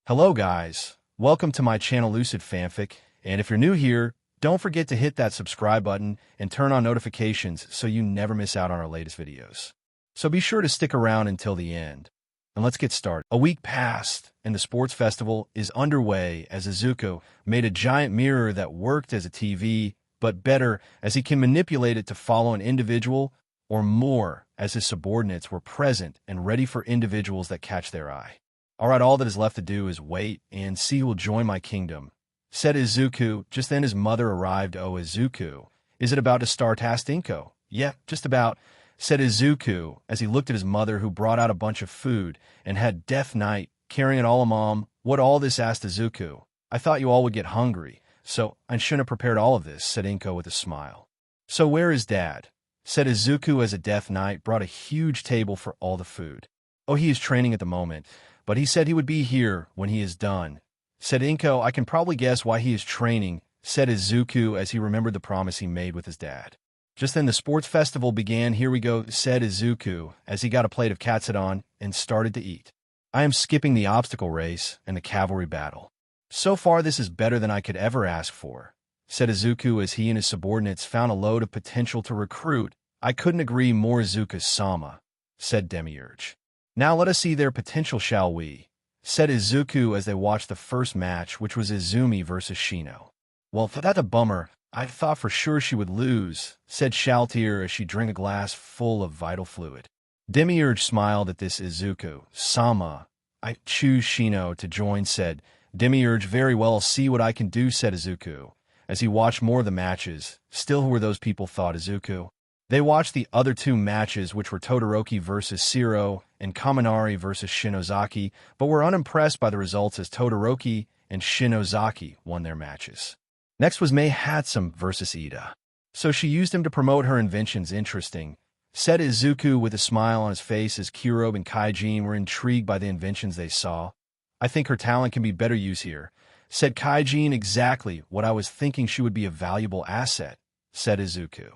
Hello guys, welcome to my channel Lucid Fanfic, and if you're new here, don't forget to hit that subscribe button and turn on notifications so you never miss out on our latest videos. So be sure to stick around until the end. And let's get started. A week passed, and the sports festival is underway as Izuku made a giant mirror that worked as a TV, but better as he can manipulate it to follow an individual or more as his subordinates were present and ready for individuals that catch their eye. All right, all that is left to do is wait and see who will join my kingdom, said Izuku. Just then his mother arrived. Oh, Izuku, is it about to start? Asked Inko. Yeah, just about, said Izuku as he looked at his mother, who brought out a bunch of food and had Death Knight carrying it all. Mom, what all this? Asked Izuku. I thought you all would get hungry, so I shouldn't have prepared all of this, said Inko with a smile. So where is Dad? Said Izuku as a Death Knight brought a huge table for all the food. Oh, he is training at the moment, but he said he would be here when he is done, said Inko. I can probably guess why he is training, said Izuku as he remembered the promise he made with his dad. Just then the sports festival began. Here we go, said Izuku as he got a plate of katsudon and started to eat. I am skipping the obstacle race and the cavalry battle. So far this is better than I could ever ask for, said Izuku as he and his subordinates found a load of potential to recruit. I couldn't agree more, Izuku-sama, said Demiurge. Now let us see their potential, shall we? Said Izuku as they watched the first match, which was Izumi versus Shino. Well, that's a bummer. I thought for sure she would lose, said Shaltier as she drank a glass full of vital fluid. Demiurge smiled at this. Izuku-sama, I choose Shino to join, said Demiurge. Very well, I'll see what I can do, said Izuku as he watched more of the matches. Still, who were those people, thought Izuku. They watched the other two matches, which were Todoroki versus Shiro and Kaminari versus Shinozaki, but were unimpressed by the results as Todoroki and Shinozaki won their matches. Next was May Hatsume versus Iida. So she used him to promote her inventions. Interesting, said Izuku with a smile on his face as Kirobe and Kaijin were intrigued by the inventions they saw. I think her talent can be better used here, said Kaijin. Exactly what I was thinking. She would be a valuable asset, said Izuku.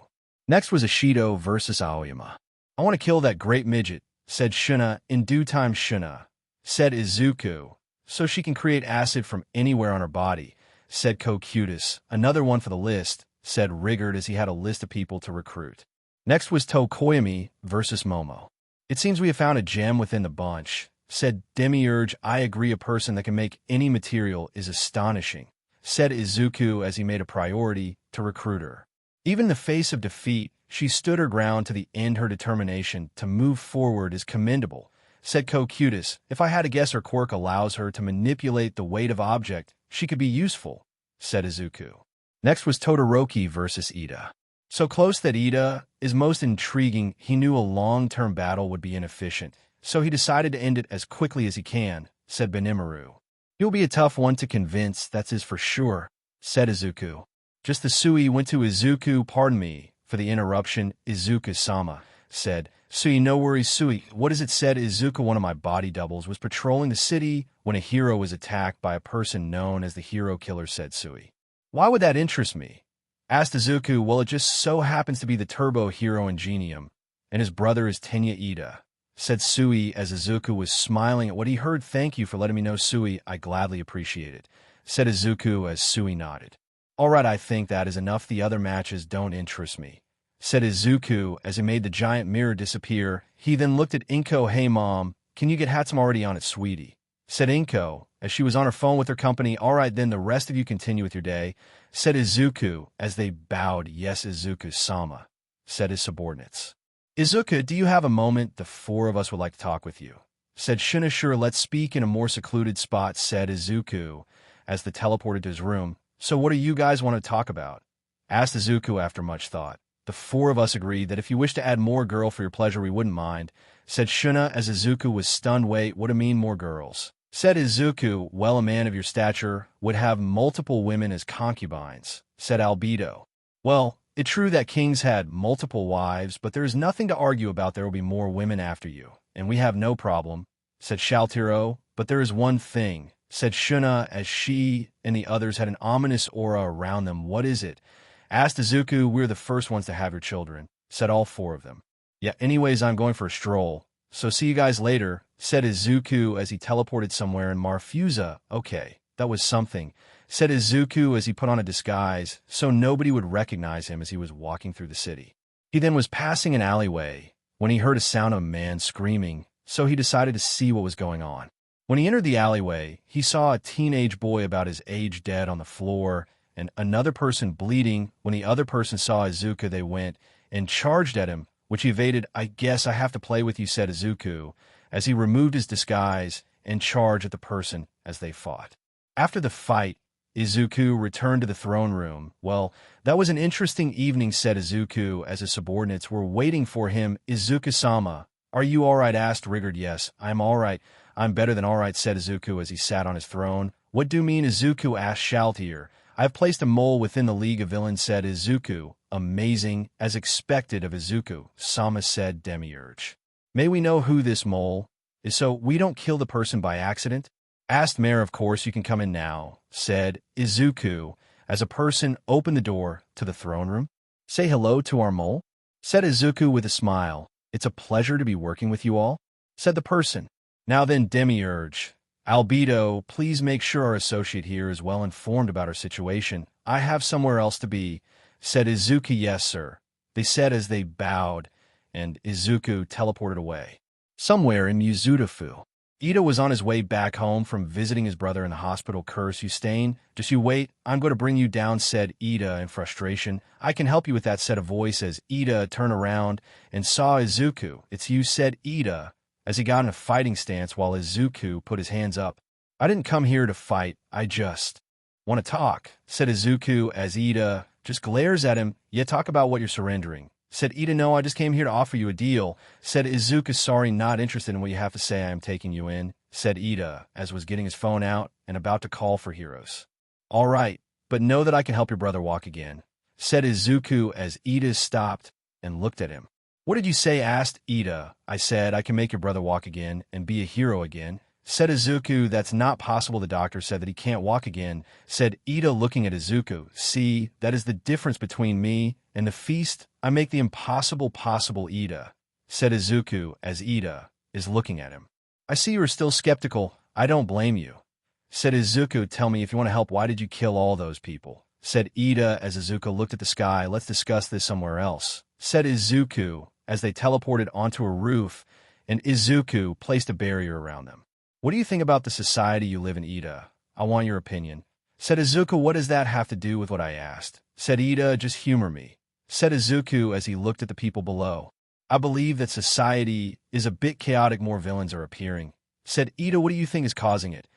Next was Ishido versus Aoyama. I want to kill that great midget, said Shuna. In due time, Shuna, said Izuku, so she can create acid from anywhere on her body, said Kokutis. Another one for the list, said Rigard as he had a list of people to recruit. Next was Tokoyami versus Momo. It seems we have found a gem within the bunch, said Demiurge. I agree, a person that can make any material is astonishing, said Izuku as he made a priority to recruit her. Even in the face of defeat, she stood her ground to the end. Her determination to move forward is commendable, said Kokutis. If I had to guess, her quirk allows her to manipulate the weight of object. She could be useful, said Izuku. Next was Todoroki versus Iida. So close that Iida is most intriguing. He knew a long-term battle would be inefficient, so he decided to end it as quickly as he can, said Benimaru. He'll be a tough one to convince, that's his for sure, said Izuku. Just the Sui went to Izuku. Pardon me for the interruption, Izuku-sama, said Sui. No worries, Sui. What is it? Said Izuku. One of my body doubles was patrolling the city when a hero was attacked by a person known as the hero killer, said Sui. Why would that interest me? Asked Izuku. Well, it just so happens to be the turbo hero Ingenium, and his brother is Tenya Iida, said Sui as Izuku was smiling at what he heard. Thank you for letting me know, Sui. I gladly appreciate it, said Izuku as Sui nodded. All right, I think that is enough. The other matches don't interest me, said Izuku as he made the giant mirror disappear. He then looked at Inko. Hey, Mom, can you get Hatsume already on it, sweetie? Said Inko as she was on her phone with her company. All right, then the rest of you continue with your day, said Izuku as they bowed. Yes, Izuku-sama, said his subordinates. Izuku, do you have a moment? The four of us would like to talk with you, said Shuna. Sure, let's speak in a more secluded spot, said Izuku as they teleported to his room. So what do you guys want to talk about? Asked Izuku after much thought. The four of us agreed that if you wish to add more girl for your pleasure, we wouldn't mind, said Shuna as Izuku was stunned. Wait, what do you mean more girls? Said Izuku. Well, a man of your stature would have multiple women as concubines, said Albedo. Well, it's true that kings had multiple wives, but there is nothing to argue about. There will be more women after you, and we have no problem, said Shaltiro. But there is one thing, said Shuna as she and the others had an ominous aura around them. What is it? Asked Izuku. We're the first ones to have your children, said all four of them. Yeah, anyways, I'm going for a stroll, So see you guys later, said Izuku as he teleported somewhere in Marfusa. Okay, that was something, said Izuku as he put on a disguise so nobody would recognize him as he was walking through the city. He then was passing an alleyway when he heard a sound of a man screaming, so he decided to see what was going on. When he entered the alleyway, he saw a teenage boy about his age dead on the floor and another person bleeding. When the other person saw Izuku, they went and charged at him, which he evaded. I guess I have to play with you, said Izuku, as he removed his disguise and charged at the person as they fought. After the fight, Izuku returned to the throne room. Well, that was an interesting evening, said Izuku as his subordinates were waiting for him. Izuku-sama, are you all right? Asked Rigard. Yes, I'm all right. I'm better than all right, said Izuku as he sat on his throne. What do you mean? Izuku asked Shaltier. I've placed a mole within the League of Villains, said Izuku. Amazing, as expected of Izuku, Sama said Demiurge. May we know who this mole is so we don't kill the person by accident? Asked Mayor. Of course you can come in now, said Izuku, as a person opened the door to the throne room. Say hello to our mole, said Izuku with a smile. It's a pleasure to be working with you all, said the person. Now then, Demiurge, Albedo, please make sure our associate here is well informed about our situation. I have somewhere else to be, said Izuku. Yes, sir, they said as they bowed, and Izuku teleported away. Somewhere in Mizudafu, Iida was on his way back home from visiting his brother in the hospital. Curse you, Stain. Just you wait, I'm going to bring you down, said Iida in frustration. I can help you with that, said a voice as Iida turned around and saw Izuku. It's you, said Iida, as he got in a fighting stance while Izuku put his hands up. I didn't come here to fight, I just want to talk, said Izuku as Iida just glares at him. Yeah, talk about what you're surrendering, said Iida. No, I just came here to offer you a deal, said Izuku. Sorry, not interested in what you have to say. I am taking you in, said Iida, as was getting his phone out and about to call for heroes. All right, but know that I can help your brother walk again, said Izuku as Iida stopped and looked at him. What did you say? Asked Iida. I said I can make your brother walk again and be a hero again, said Izuku. That's not possible. The doctor said that he can't walk again, said Iida, looking at Izuku. See, that is the difference between me and the feast. I make the impossible possible, Iida, said Izuku as Iida is looking at him. I see you are still skeptical. I don't blame you, said Izuku. Tell me if you want to help. Why did you kill all those people? Said Iida as Izuku looked at the sky. Let's discuss this somewhere else, said Izuku as they teleported onto a roof and Izuku placed a barrier around them. What do you think about the society you live in, Iida? I want your opinion, said Izuku. What does that have to do with what I asked? Said Iida. Just humor me, said Izuku as he looked at the people below. I believe that society is a bit chaotic. More villains are appearing, said Iida. What do you think is causing it?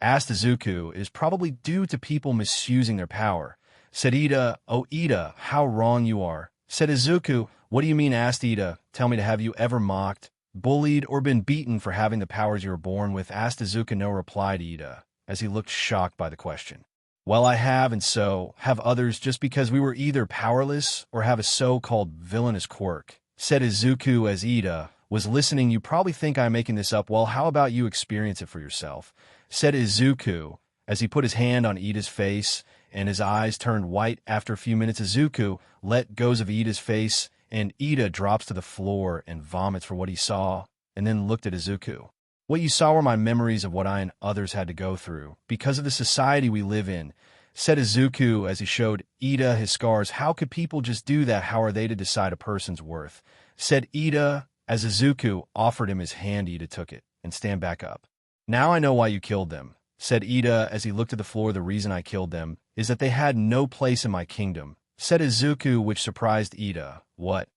Asked Izuku. It is probably due to people misusing their power, said Iida. Oh, Iida, how wrong you are, said Izuku. What do you mean? Asked Iida. Tell me, have you ever mocked, bullied, or been beaten for having the powers you were born with? Asked Izuku. No, replied Iida, as he looked shocked by the question. Well, I have, and so have others, just because we were either powerless or have a so-called villainous quirk, said Izuku as Iida was listening. You probably think I'm making this up. Well, how about you experience it for yourself, said Izuku as he put his hand on Iida's face and his eyes turned white. After a few minutes, Izuku let go of Iida's face and Iida drops to the floor and vomits for what he saw and then looked at Izuku. What you saw were my memories of what I and others had to go through because of the society we live in, said Izuku as he showed Iida his scars. How could people just do that? How are they to decide a person's worth? Said Iida as Izuku offered him his hand. Iida took it and stand back up. Now I know why you killed them, said Iida as he looked at the floor. The reason I killed them is that they had no place in my kingdom, said Izuku, which surprised Iida. What?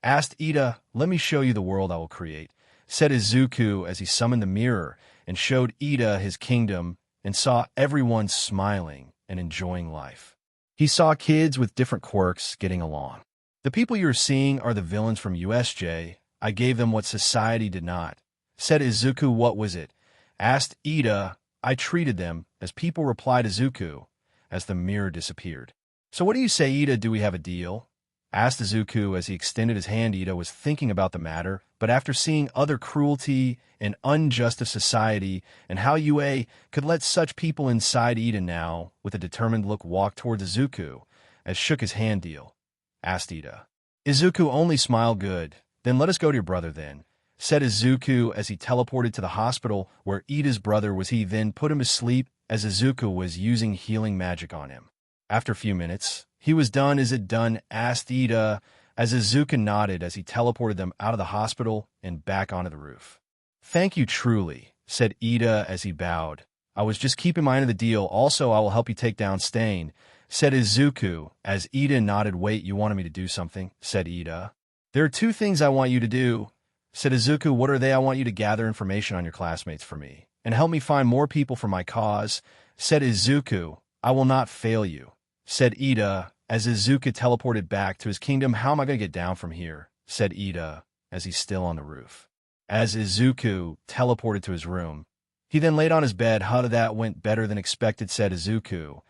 Asked Iida. Let me show you the world I will create, said Izuku as he summoned the mirror and showed Iida his kingdom and saw everyone smiling and enjoying life. He saw kids with different quirks getting along. The people you are seeing are the villains from USJ. I gave them what society did not, said Izuku. What was it? Asked Iida. I treated them as people, replied Izuku as the mirror disappeared. So what do you say, Iida? Do we have a deal? Asked Izuku as he extended his hand. Iida was thinking about the matter, but after seeing other cruelty and unjust of society and how UA could let such people inside, Iida now, with a determined look, walked towards Izuku as shook his hand. Deal? Asked Iida. Izuku only smiled. Good. Then let us go to your brother then, said Izuku as he teleported to the hospital where Iida's brother was. He then put him to sleep as Izuku was using healing magic on him. After a few minutes, he was done. Is it done? Asked Iida as Izuku nodded as he teleported them out of the hospital and back onto the roof. Thank you truly, said Iida as he bowed. I was just keeping my end of the deal. Also, I will help you take down Stain, said Izuku as Iida nodded. Wait, you wanted me to do something, said Iida. There are two things I want you to do, said Izuku. What are they? I want you to gather information on your classmates for me and help me find more people for my cause, said Izuku. I will not fail you, said Iida as Izuku teleported back to his kingdom. How am I going to get down from here, said Iida as he's still on the roof. As Izuku teleported to his room, he then laid on his bed. How did that went better than expected, said Izuku,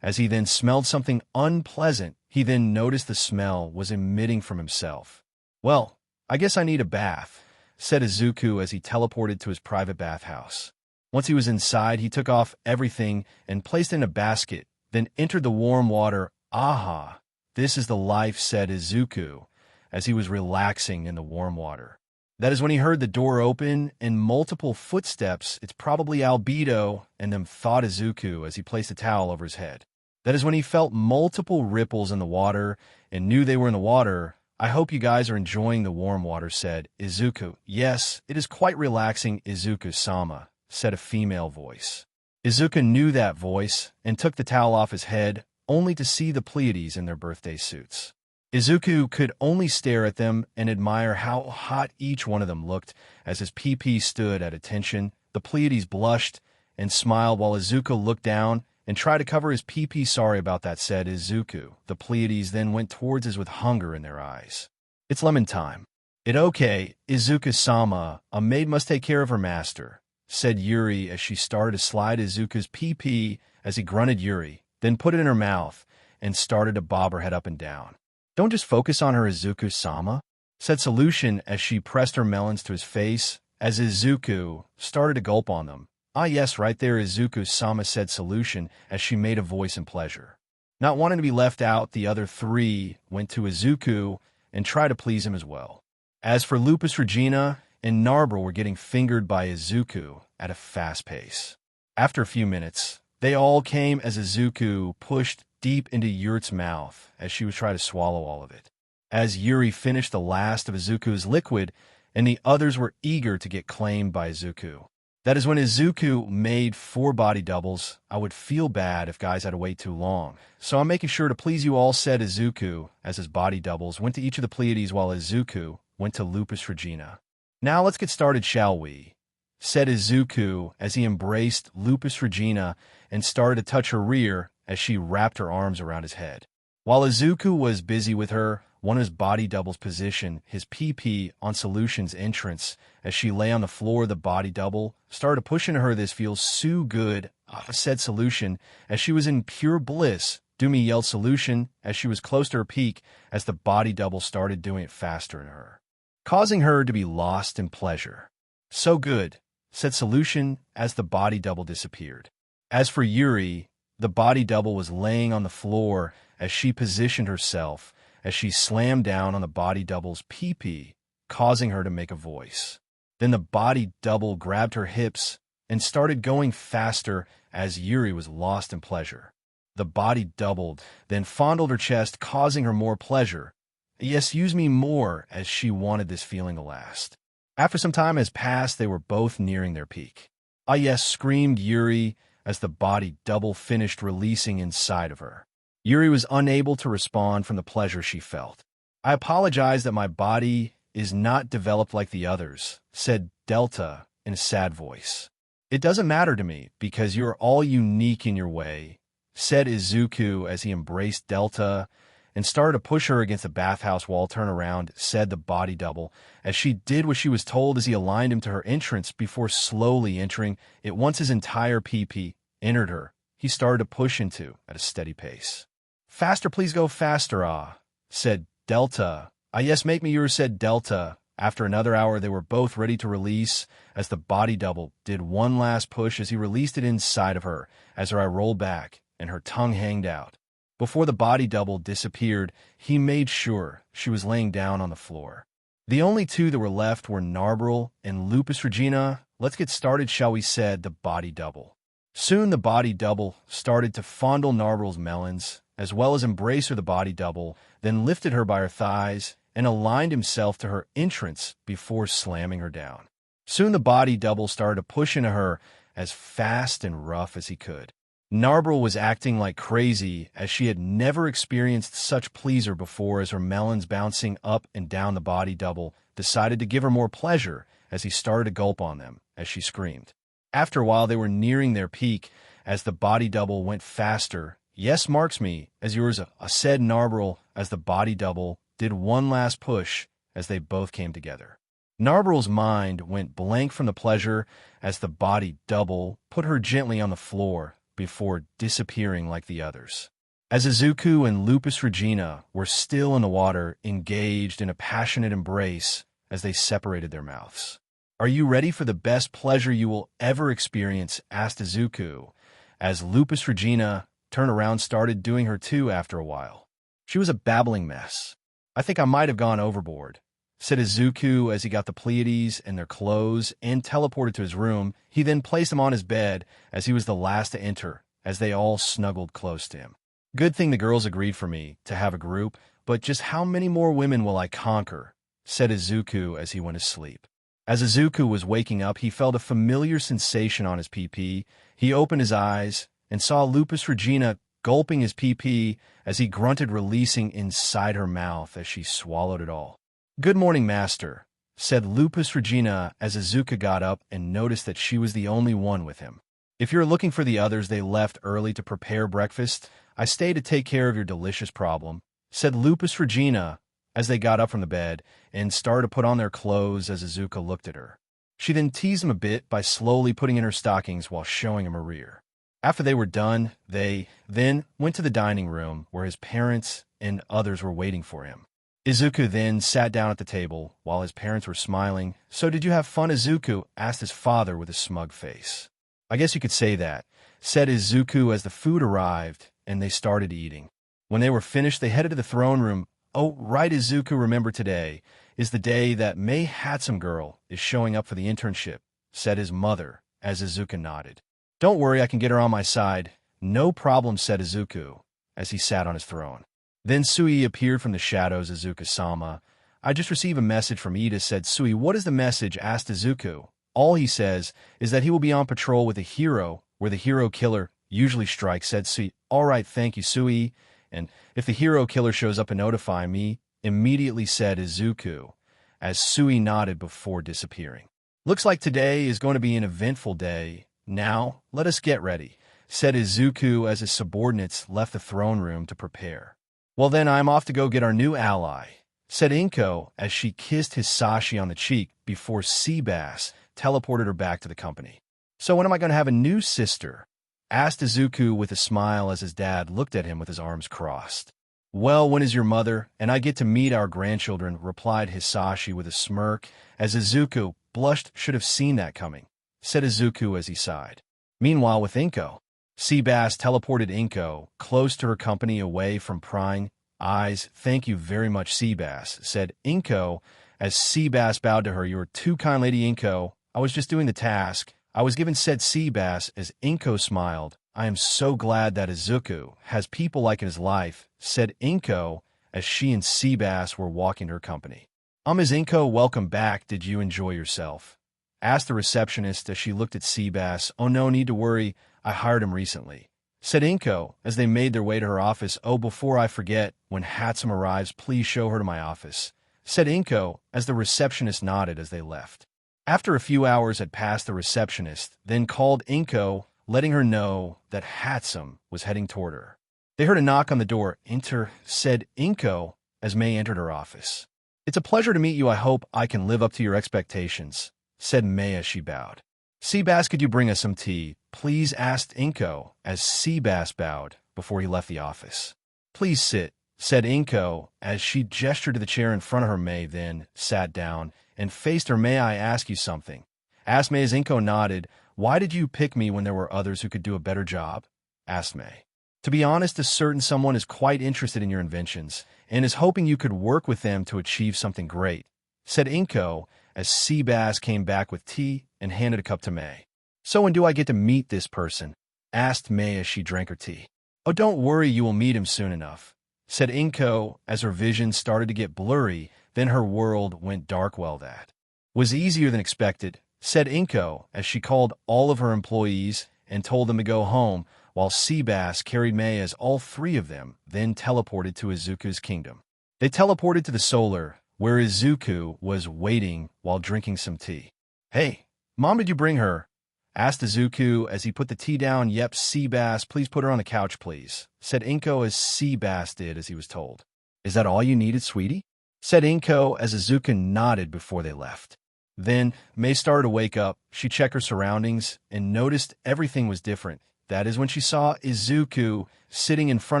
as he then smelled something unpleasant. He then noticed the smell was emitting from himself. Well, I guess I need a bath, said Izuku as he teleported to his private bathhouse. Once he was inside, he took off everything and placed it in a basket, then entered the warm water. Aha, this is the life, said Izuku as he was relaxing in the warm water. That is when he heard the door open and multiple footsteps. It's probably Albedo and them, thought Izuku as he placed a towel over his head. That is when he felt multiple ripples in the water and knew they were in the water. I hope you guys are enjoying the warm water, said Izuku. Yes, it is quite relaxing, Izuku-sama, said a female voice. Izuku knew that voice and took the towel off his head, only to see the Pleiades in their birthday suits. Izuku could only stare at them and admire how hot each one of them looked as his PP stood at attention. The Pleiades blushed and smiled while Izuku looked down and tried to cover his PP. Sorry about that, said Izuku. The Pleiades then went towards us with hunger in their eyes. It's lemon time. It okay, Izuku-sama, a maid must take care of her master, said Yuri as she started to slide Izuku's PP as he grunted. Yuri then put it in her mouth and started to bob her head up and down. Don't just focus on her, Izuku-sama, said Solution as she pressed her melons to his face as Izuku started to gulp on them. Ah yes, right there, Izuku-sama, said Solution as she made a voice in pleasure. Not wanting to be left out, the other three went to Izuku and tried to please him as well. As for Lupus, Regina, and Narbor were getting fingered by Izuku at a fast pace. After a few minutes, they all came as Izuku pushed deep into Yuri's mouth as she was trying to swallow all of it. As Yuri finished the last of Izuku's liquid, and the others were eager to get claimed by Izuku. That is when Izuku made 4 body doubles. I would feel bad if guys had to wait too long, so I'm making sure to please you all, said Izuku as his body doubles went to each of the Pleiades while Izuku went to Lupus Regina. Now let's get started, shall we? Said Izuku as he embraced Lupus Regina and started to touch her rear as she wrapped her arms around his head. While Izuku was busy with her, one of his body doubles positioned his PP on Solution's entrance as she lay on the floor. The body double started pushing her. This feels so good, said Solution as she was in pure bliss. Dumi, yelled Solution as she was close to her peak as the body double started doing it faster in her, causing her to be lost in pleasure. So good, said Solution as the body double disappeared. As for Yuri, the body double was laying on the floor as she positioned herself as she slammed down on the body double's PP, causing her to make a voice. Then the body double grabbed her hips and started going faster as Yuri was lost in pleasure. The body doubled, then fondled her chest, causing her more pleasure. Yes, use me more, as she wanted this feeling to last. After some time has passed, they were both nearing their peak. Ah yes, screamed Yuri as the body double finished releasing inside of her. Yuri was unable to respond from the pleasure she felt. I apologize that my body is not developed like the others, said Delta in a sad voice. It doesn't matter to me because you're all unique in your way, said Izuku as he embraced Delta and started to push her against the bathhouse wall. Turn around, said the body double, as she did what she was told as he aligned him to her entrance before slowly entering it. Once his entire PP entered her, he started to push into at a steady pace. Faster, please go faster, said Delta. Ah yes, make me yours, said Delta. After another hour, they were both ready to release as the body double did one last push as he released it inside of her as her eye rolled back and her tongue hanged out. Before the body double disappeared, he made sure she was laying down on the floor. The only two that were left were Narbril and Lupus Regina. Let's get started, shall we, said the body double. Soon the body double started to fondle Narbril's melons, as well as embrace her. The body double then lifted her by her thighs and aligned himself to her entrance before slamming her down. Soon the body double started to push into her as fast and rough as he could. Narbril was acting like crazy, as she had never experienced such pleasure before, as her melons bouncing up and down. The body double decided to give her more pleasure as he started to gulp on them as she screamed. After a while, they were nearing their peak as the body double went faster. Yes, marks me as yours, said Narbril as the body double did one last push as they both came together. Narbril's mind went blank from the pleasure as the body double put her gently on the floor before disappearing like the others. As Izuku and Lupus Regina were still in the water, engaged in a passionate embrace as they separated their mouths. "Are you ready for the best pleasure you will ever experience?" asked Izuku, as Lupus Regina turned around started doing her too after a while. She was a babbling mess. "I think I might have gone overboard," said Izuku as he got the Pleiades and their clothes and teleported to his room. He then placed them on his bed as he was the last to enter, as they all snuggled close to him. "Good thing the girls agreed for me to have a group, but just how many more women will I conquer?" said Izuku as he went to sleep. As Izuku was waking up, he felt a familiar sensation on his PP. He opened his eyes and saw Lupus Regina gulping his PP as he grunted, releasing inside her mouth as she swallowed it all. "Good morning, master," said Lupus Regina as Izuku got up and noticed that she was the only one with him. "If you're looking for the others, they left early to prepare breakfast. I stayed to take care of your delicious problem," said Lupus Regina as they got up from the bed and started to put on their clothes. As Izuku looked at her, she then teased him a bit by slowly putting in her stockings while showing him her rear. After they were done, they then went to the dining room where his parents and others were waiting for him. Izuku then sat down at the table while his parents were smiling. "So did you have fun, Izuku?" asked his father with a smug face. "I guess you could say that," said Izuku as the food arrived and they started eating. When they were finished, they headed to the throne room. "Oh, right, Izuku, remember today is the day that May Hatsume girl is showing up for the internship," said his mother as Izuku nodded. "Don't worry, I can get her on my side." "No problem," said Izuku as he sat on his throne. Then Sui appeared from the shadows. "Izuku-sama, I just received a message from Iida," said Sui. "What is the message?" asked Izuku. "All he says is that he will be on patrol with a hero where the hero killer usually strikes," said Sui. "All right, thank you, Sui. And if the hero killer shows up and notify me," immediately said Izuku, as Sui nodded before disappearing. "Looks like today is going to be an eventful day. Now, let us get ready," said Izuku as his subordinates left the throne room to prepare. "Well then, I'm off to go get our new ally," said Inko as she kissed Hisashi on the cheek before Seabass teleported her back to the company. "So when am I going to have a new sister?" asked Izuku with a smile as his dad looked at him with his arms crossed. "Well, when is your mother and I get to meet our grandchildren?" replied Hisashi with a smirk, as Izuku blushed. "Should have seen that coming," said Izuku as he sighed. Meanwhile, with Inko, Seabass teleported Inko close to her company away from prying eyes. "Thank you very much, Seabass," said Inko as Seabass bowed to her. "You are too kind, Lady Inko. I was just doing the task I was given," said Seabass as Inko smiled. "I am so glad that Izuku has people like in his life," said Inko as she and Seabass were walking to her company. Ms. Inko, welcome back. Did you enjoy yourself?" asked the receptionist as she looked at Seabass. "Oh, no need to worry. I hired him recently," said Inko as they made their way to her office. "Oh, before I forget, when Hatsume arrives, please show her to my office," said Inko as the receptionist nodded as they left. After a few hours had passed, the receptionist then called Inko, letting her know that Hatsume was heading toward her. They heard a knock on the door. "Enter," said Inko as May entered her office. "It's a pleasure to meet you. I hope I can live up to your expectations," said May as she bowed. "Seabass, could you bring us some tea, please?" asked Inko as Seabass bowed before he left the office. "Please sit," said Inko as she gestured to the chair in front of her. May then sat down and faced her. "May I ask you something?" asked May as Inko nodded. "Why did you pick me when there were others who could do a better job?" asked May. "To be honest, a certain someone is quite interested in your inventions and is hoping you could work with them to achieve something great," said Inko as Seabass came back with tea and handed a cup to May. So when do I get to meet this person? Asked May as she drank her tea. Oh, don't worry, you will meet him soon enough, said Inko as her vision started to get blurry, then her world went dark. Well, that was easier than expected, said Inko as she called all of her employees and told them to go home, while Seabass carried May as all three of them then teleported to Izuku's kingdom. They teleported to the solar, where Izuku was waiting while drinking some tea. Hey, Mom, did you bring her? Asked Izuku as he put the tea down. Yep, Seabass, please put her on the couch, please, said Inko as Seabass did as he was told. Is that all you needed, sweetie? Said Inko as Izuku nodded before they left. Then May started to wake up. She checked her surroundings and noticed everything was different. That is when she saw Izuku sitting in front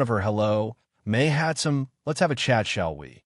of her. Hello, May Hatsume, let's have a chat, shall we?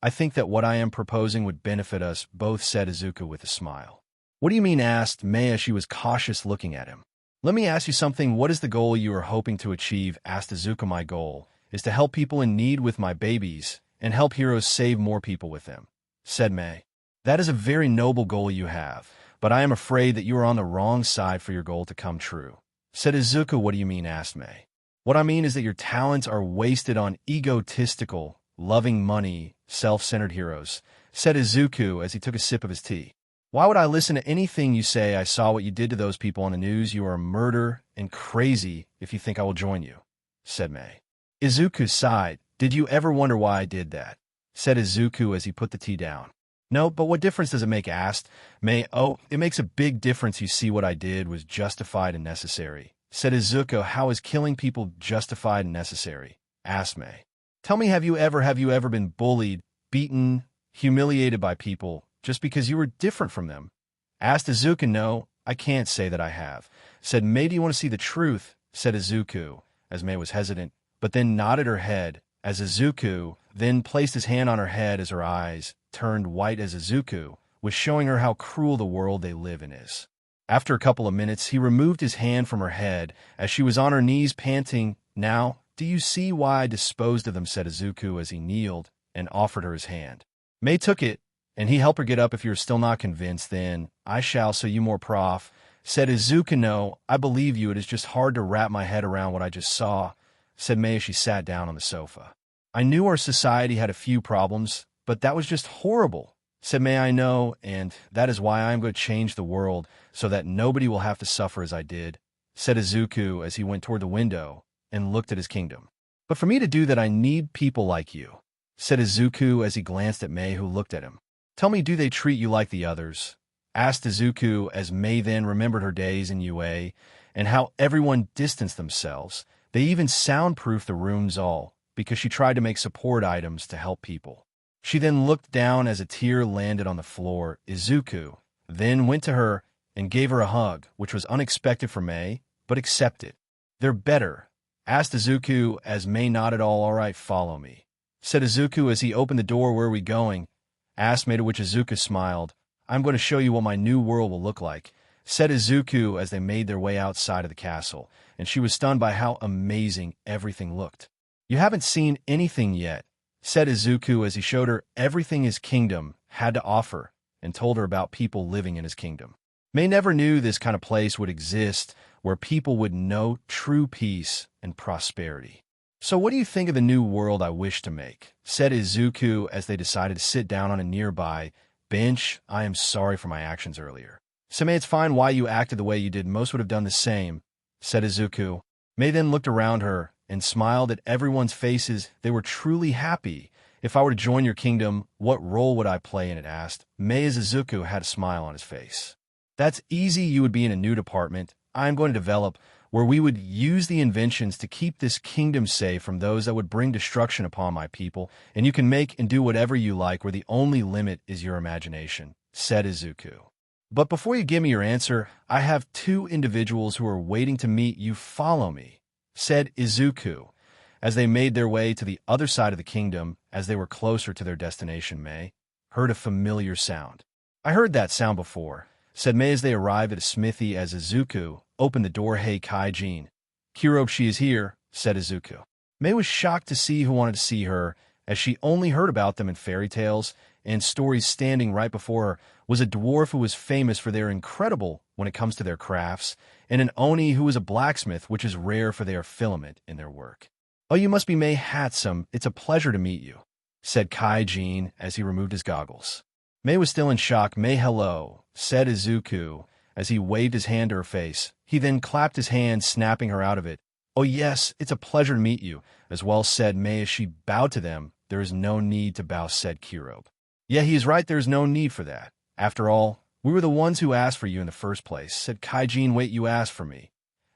I think that what I am proposing would benefit us both, said Izuku with a smile. What do you mean? Asked May as she was cautious looking at him. Let me ask you something. What is the goal you are hoping to achieve? Asked Izuku. My goal is to help people in need with my babies and help heroes save more people with them, said May. That is a very noble goal you have, but I am afraid that you are on the wrong side for your goal to come true, said Izuku. What do you mean? Asked May. What I mean is that your talents are wasted on egotistical, loving money, self-centered heroes, said Izuku as he took a sip of his tea. Why would I listen to anything you say? I saw what you did to those people on the news. You are a murderer and crazy if you think I will join you, said May. Izuku sighed. Did you ever wonder why I did that? Said Izuku as he put the tea down. No, but what difference does it make? Asked May. Oh, it makes a big difference. You see, what I did was justified and necessary, said Izuku. How is killing people justified and necessary? Asked May. Tell me, have you ever been bullied, beaten, humiliated by people just because you were different from them? Asked Izuku. No, I can't say that I have, said May. Do you want to see the truth? Said Izuku as May was hesitant, but then nodded her head as Izuku then placed his hand on her head as her eyes turned white as Izuku was showing her how cruel the world they live in is. After a couple of minutes, he removed his hand from her head as she was on her knees panting. Now, do you see why I disposed of them? Said Izuku as he kneeled and offered her his hand. May took it, and he helped her get up. If you're still not convinced, then I shall show you more, prof, said Izuku. No, I believe you. It is just hard to wrap my head around what I just saw, said May as she sat down on the sofa. I knew our society had a few problems, but that was just horrible, said May. I know, and that is why I am going to change the world so that nobody will have to suffer as I did, said Izuku as he went toward the window and looked at his kingdom. But for me to do that, I need people like you, said Izuku as he glanced at May, who looked at him. Tell me, do they treat you like the others? Asked Izuku as May then remembered her days in UA and how everyone distanced themselves. They even soundproofed the rooms all because she tried to make support items to help people. She then looked down as a tear landed on the floor. Izuku then went to her and gave her a hug, which was unexpected for May, but accepted. They're better, asked Izuku as May nodded. All right, follow me, said Izuku as he opened the door. Where are we going? Asked May, to which Izuku smiled. I'm going to show you what my new world will look like, said Izuku as they made their way outside of the castle, and she was stunned by how amazing everything looked. You haven't seen anything yet, said Izuku as he showed her everything his kingdom had to offer and told her about people living in his kingdom. May never knew this kind of place would exist where people would know true peace and prosperity. So what do you think of the new world I wish to make? Said Izuku as they decided to sit down on a nearby bench. I am sorry for my actions earlier. So May, it's fine why you acted the way you did. Most would have done the same, said Izuku. May then looked around her and smiled at everyone's faces. They were truly happy. If I were to join your kingdom, what role would I play in it? Asked May as Izuku had a smile on his face. That's easy. You would be in a new department I'm going to develop where we would use the inventions to keep this kingdom safe from those that would bring destruction upon my people, and you can make and do whatever you like where the only limit is your imagination, said Izuku. But before you give me your answer, I have two individuals who are waiting to meet you. Follow me, said Izuku, as they made their way to the other side of the kingdom. As they were closer to their destination, May heard a familiar sound. I heard that sound before, said May as they arrived at a smithy as Izuku opened the door. Hey, Kaijin. Kirobe, she is here, said Izuku. May was shocked to see who wanted to see her, as she only heard about them in fairy tales, and stories standing right before her was a dwarf who was famous for their incredible when it comes to their crafts, and an oni who was a blacksmith, which is rare for their filament in their work. "Oh, you must be May Hatsume. It's a pleasure to meet you," said Kaijin as he removed his goggles. May was still in shock. "May, hello," said Izuku as he waved his hand to her face. He then clapped his hand, snapping her out of it. "Oh yes, it's a pleasure to meet you," as well said May as she bowed to them. "There is no need to bow," said Kirobe. "Yeah, he is right, there is no need for that. After all, we were the ones who asked for you in the first place," said Kaijin. "Wait, you asked for me?"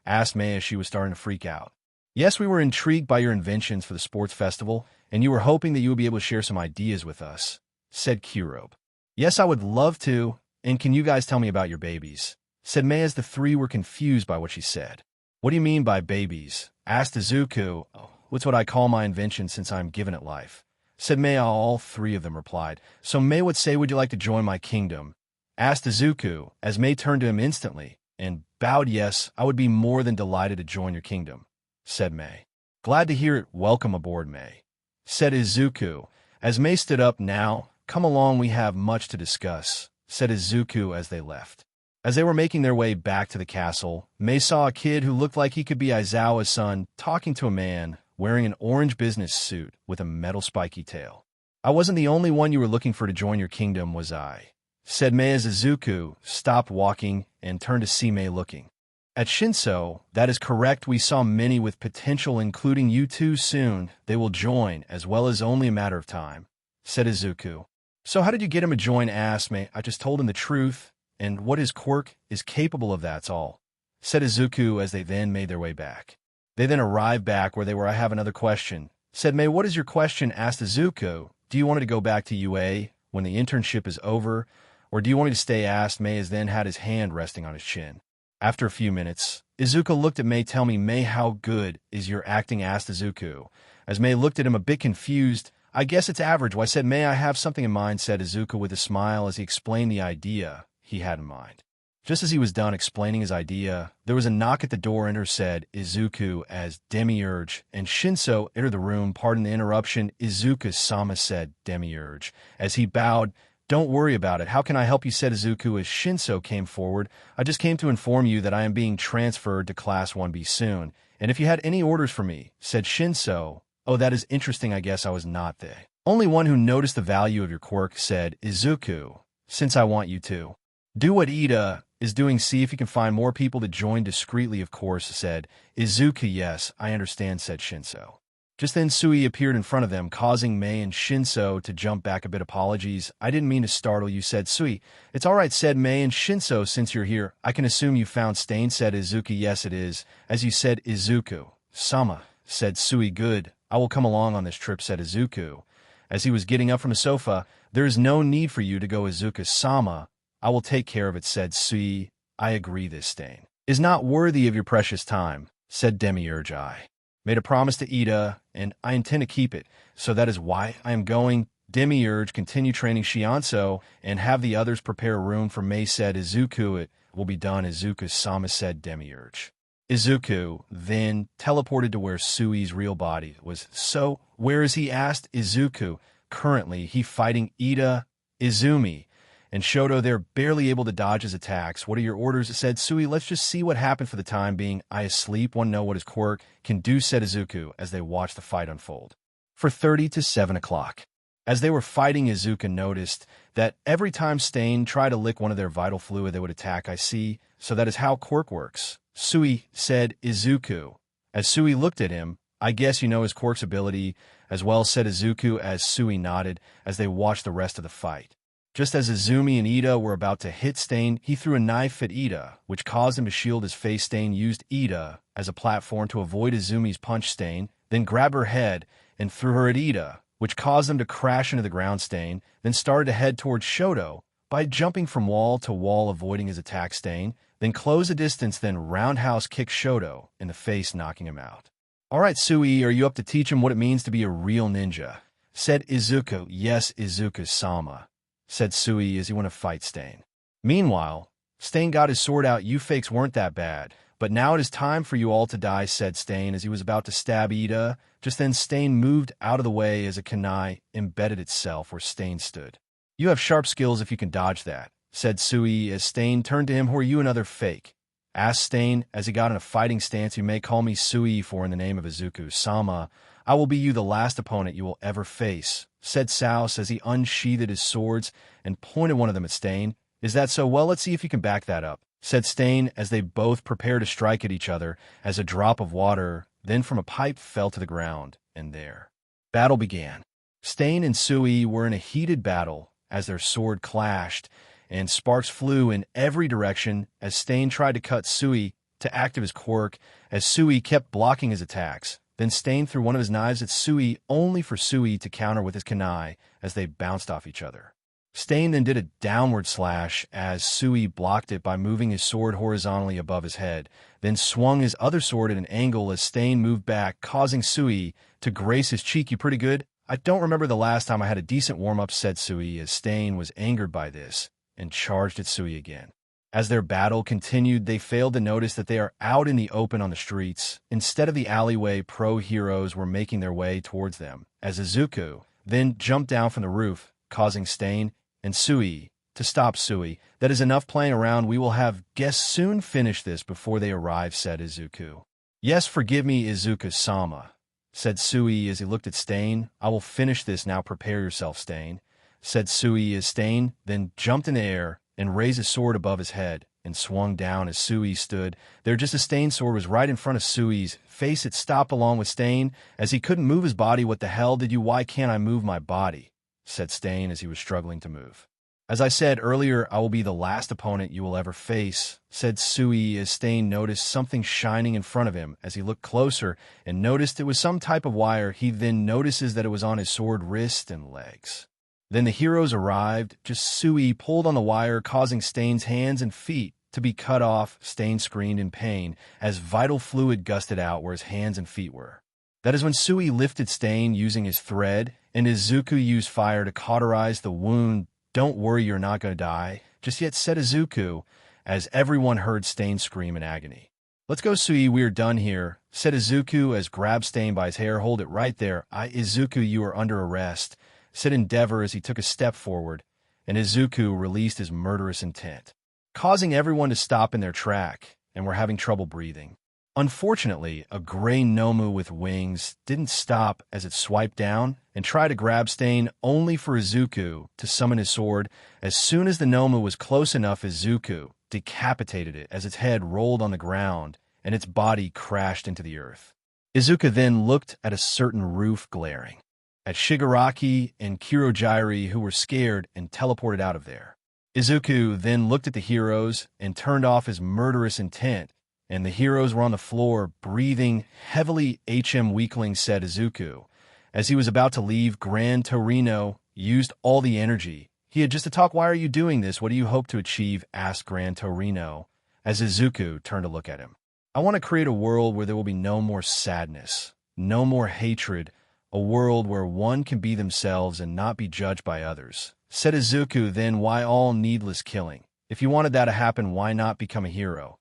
asked May as she was starting to freak out. "Yes, we were intrigued by your inventions for the sports festival, and you were hoping that you would be able to share some ideas with us," said Kirobe. "Yes, I would love to, and can you guys tell me about your babies?" said May as the three were confused by what she said. "What do you mean by babies?" asked Izuku. "Oh, what's what I call my invention since I'm given it life," said May. All three of them replied. "So May would say, would you like to join my kingdom?" asked Izuku, as May turned to him instantly and bowed. "Yes, I would be more than delighted to join your kingdom," said May. "Glad to hear it. Welcome aboard, May," said Izuku, as May stood up. "Now, come along, we have much to discuss," said Izuku as they left. As they were making their way back to the castle, May saw a kid who looked like he could be Aizawa's son talking to a man wearing an orange business suit with a metal spiky tail. "I wasn't the only one you were looking for to join your kingdom, was I?" said May as Izuku stopped walking and turned to see May looking. "At Shinso, that is correct. We saw many with potential, including you two. Soon they will join, as well as only a matter of time," said Izuku. "So how did you get him to join?" asked May. "I just told him the truth, and what his quirk is capable of, that's all," said Izuku as they then made their way back. They then arrived back where they were. "I have another question," said May. "What is your question?" asked Izuku. "Do you want to go back to UA when the internship is over, or do you want me to stay?" asked May as then had his hand resting on his chin. After a few minutes, Izuku looked at May. "Tell me, May, how good is your acting?" asked Izuku, as May looked at him a bit confused. "I guess it's average." "Why," said May, "I have something in mind," said Izuku with a smile as he explained the idea he had in mind. Just as he was done explaining his idea, there was a knock at the door. "Enter," said Izuku as Demiurge and Shinso entered the room. "Pardon the interruption, Izuku-sama," said Demiurge as he bowed. "Don't worry about it. How can I help you?" said Izuku as Shinso came forward. "I just came to inform you that I am being transferred to Class 1B soon, and if you had any orders for me," said Shinso. "Oh, that is interesting. I guess I was not the only one who noticed the value of your quirk," said Izuku, "since I want you to do what Iida is doing. See if you can find more people to join discreetly." "Of course," said Izuku. "Yes, I understand," said Shinso. Just then Sui appeared in front of them, causing May and Shinso to jump back a bit. "Apologies, I didn't mean to startle you," said Sui. "It's all right," said May and Shinso. "Since you're here, I can assume you found Stain," said Izuku. "Yes, it is, as you said, Izuku-sama," said Sui. "Good, I will come along on this trip," said Izuku, as he was getting up from a sofa. "There is no need for you to go, Izuku-sama. I will take care of it," said Sui. "I agree, this Stain is not worthy of your precious time," said Demiurge. "I made a promise to Iida, and I intend to keep it, so that is why I am going." Demiurge, "Continue training Shianso and have the others prepare a room for May," said Izuku. "It will be done, Izuku-sama," said Demiurge. Izuku then teleported to where Sui's real body was. "So, where is he?" asked Izuku. "Currently, he fighting Iida, Izumi, and Shoto. They're barely able to dodge his attacks." "What are your orders?" said Sui. "Let's just see what happened for the time being. I asleep. Want to know what his quirk can do," said Izuku as they watched the fight unfold. For 30 to 7 o'clock. As they were fighting, Izuku noticed that every time Stain tried to lick one of their vital fluid, they would attack. "I see. So that is how quirk works," Sui said Izuku. As Sui looked at him, "I guess you know his quirk's ability as well," said Izuku as Sui nodded as they watched the rest of the fight. Just as Izumi and Iida were about to hit Stain, he threw a knife at Iida, which caused him to shield his face. Stain used Iida as a platform to avoid Izumi's punch. Stain then grabbed her head and threw her at Iida, which caused them to crash into the ground. Stain then started to head towards Shoto by jumping from wall to wall, avoiding his attack. Stain then closed the distance, then roundhouse kicked Shoto in the face, knocking him out. "All right, Sui, are you up to teach him what it means to be a real ninja?" said Izuku. "Yes, Izuku-sama," said Sui as he went to fight Stain. Meanwhile, Stain got his sword out. "You fakes weren't that bad, but now it is time for you all to die," said Stain as he was about to stab Iida. Just then Stain moved out of the way as a kunai embedded itself where Stain stood. You have sharp skills if you can dodge that, said Sui as Stain turned to him. Who are you, another fake? Asked Stain as he got in a fighting stance. You may call me Sui, for in the name of Izuku-sama, I will be you the last opponent you will ever face, said Souse as he unsheathed his swords and pointed one of them at Stain. Is that so? Well, let's see if you can back that up, said Stain as they both prepared to strike at each other as a drop of water then from a pipe fell to the ground, and there. Battle began. Stain and Sui were in a heated battle as their sword clashed, and sparks flew in every direction as Stain tried to cut Sui to activate his quirk as Sui kept blocking his attacks. Then Stain threw one of his knives at Sui only for Sui to counter with his kunai as they bounced off each other. Stain then did a downward slash as Sui blocked it by moving his sword horizontally above his head, then swung his other sword at an angle as Stain moved back, causing Sui to grace his cheek. You pretty good? I don't remember the last time I had a decent warm-up, said Sui as Stain was angered by this and charged at Sui again. As their battle continued, they failed to notice that they are out in the open on the streets. Instead of the alleyway, pro-heroes were making their way towards them, as Izuku then jumped down from the roof, causing Stain and Sui to stop. Sui, that is enough playing around. We will have guests soon finish this before they arrive, said Izuku. Yes, forgive me, Izuku-sama, said Sui as he looked at Stain. I will finish this now. Prepare yourself, Stain, said Sui as Stain then jumped in the air and raised his sword above his head and swung down as Sui stood there. Just as Stain's sword was right in front of Sui's face, it stopped along with Stain as he couldn't move his body. What the hell did you? Why can't I move my body? Said Stain as he was struggling to move. As I said earlier, I will be the last opponent you will ever face, said Sui as Stain noticed something shining in front of him. As he looked closer and noticed it was some type of wire, he then notices that it was on his sword wrist and legs. Then the heroes arrived. Just Sui pulled on the wire, causing Stain's hands and feet to be cut off. Stain screamed in pain as vital fluid gusted out where his hands and feet were. That is when Sui lifted Stain using his thread, and Izuku used fire to cauterize the wound. Don't worry, you're not going to die just yet, said Izuku, as everyone heard Stain scream in agony. Let's go, Sui, we are done here, said Izuku as grabbed Stain by his hair. Hold it right there. Izuku, you are under arrest, said Endeavor as he took a step forward, and Izuku released his murderous intent, causing everyone to stop in their track and were having trouble breathing. Unfortunately, a gray Nomu with wings didn't stop as it swiped down and tried to grab Stain, only for Izuku to summon his sword. As soon as the Nomu was close enough, Izuku decapitated it as its head rolled on the ground and its body crashed into the earth. Izuku then looked at a certain roof, glaring at Shigaraki and Kirojiri, who were scared and teleported out of there. Izuku then looked at the heroes and turned off his murderous intent, and the heroes were on the floor, breathing heavily. Weakling, said Izuku. As he was about to leave, Gran Torino used all the energy he had just to talk. Why are you doing this? What do you hope to achieve? Asked Gran Torino, as Izuku turned to look at him. I want to create a world where there will be no more sadness, no more hatred, a world where one can be themselves and not be judged by others, said Izuku. Then why all needless killing? If you wanted that to happen, why not become a hero?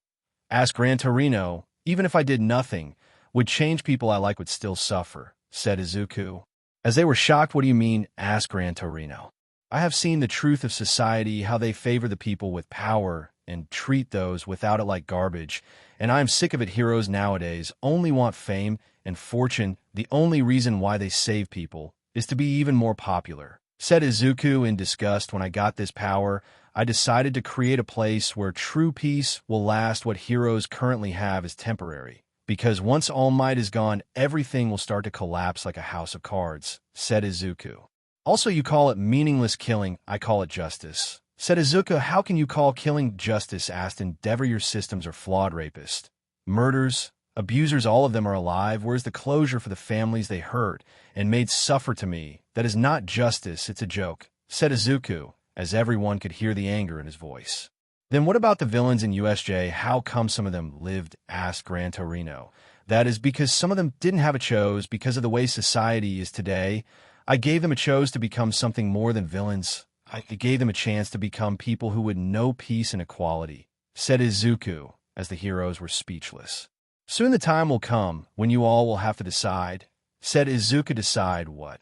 Asked Gran Torino. Even if I did nothing, would change, people I like would still suffer, said Izuku. As they were shocked. What do you mean? Asked Gran Torino. I have seen the truth of society, how they favor the people with power and treat those without it like garbage, and I am sick of it. Heroes nowadays only want fame and fortune. The only reason why they save people is to be even more popular, said Izuku in disgust. When I got this power, I decided to create a place where true peace will last. What heroes currently have is temporary, because once All Might is gone, everything will start to collapse like a house of cards, said Izuku. Also, you call it meaningless killing, I call it justice, said Izuku. How can you call killing justice? Asked Endeavor. Your systems are flawed. Rapists, murderers, abusers, all of them are alive. Where's the closure for the families they hurt and made suffer? To me, that is not justice, it's a joke, said Izuku, as everyone could hear the anger in his voice. Then what about the villains in USJ? How come some of them lived? Asked Gran Torino. That is because some of them didn't have a choice because of the way society is today. I gave them a choice to become something more than villains. I gave them a chance to become people who would know peace and equality, said Izuku, as the heroes were speechless. Soon the time will come when you all will have to decide, said Izuku. Decide what?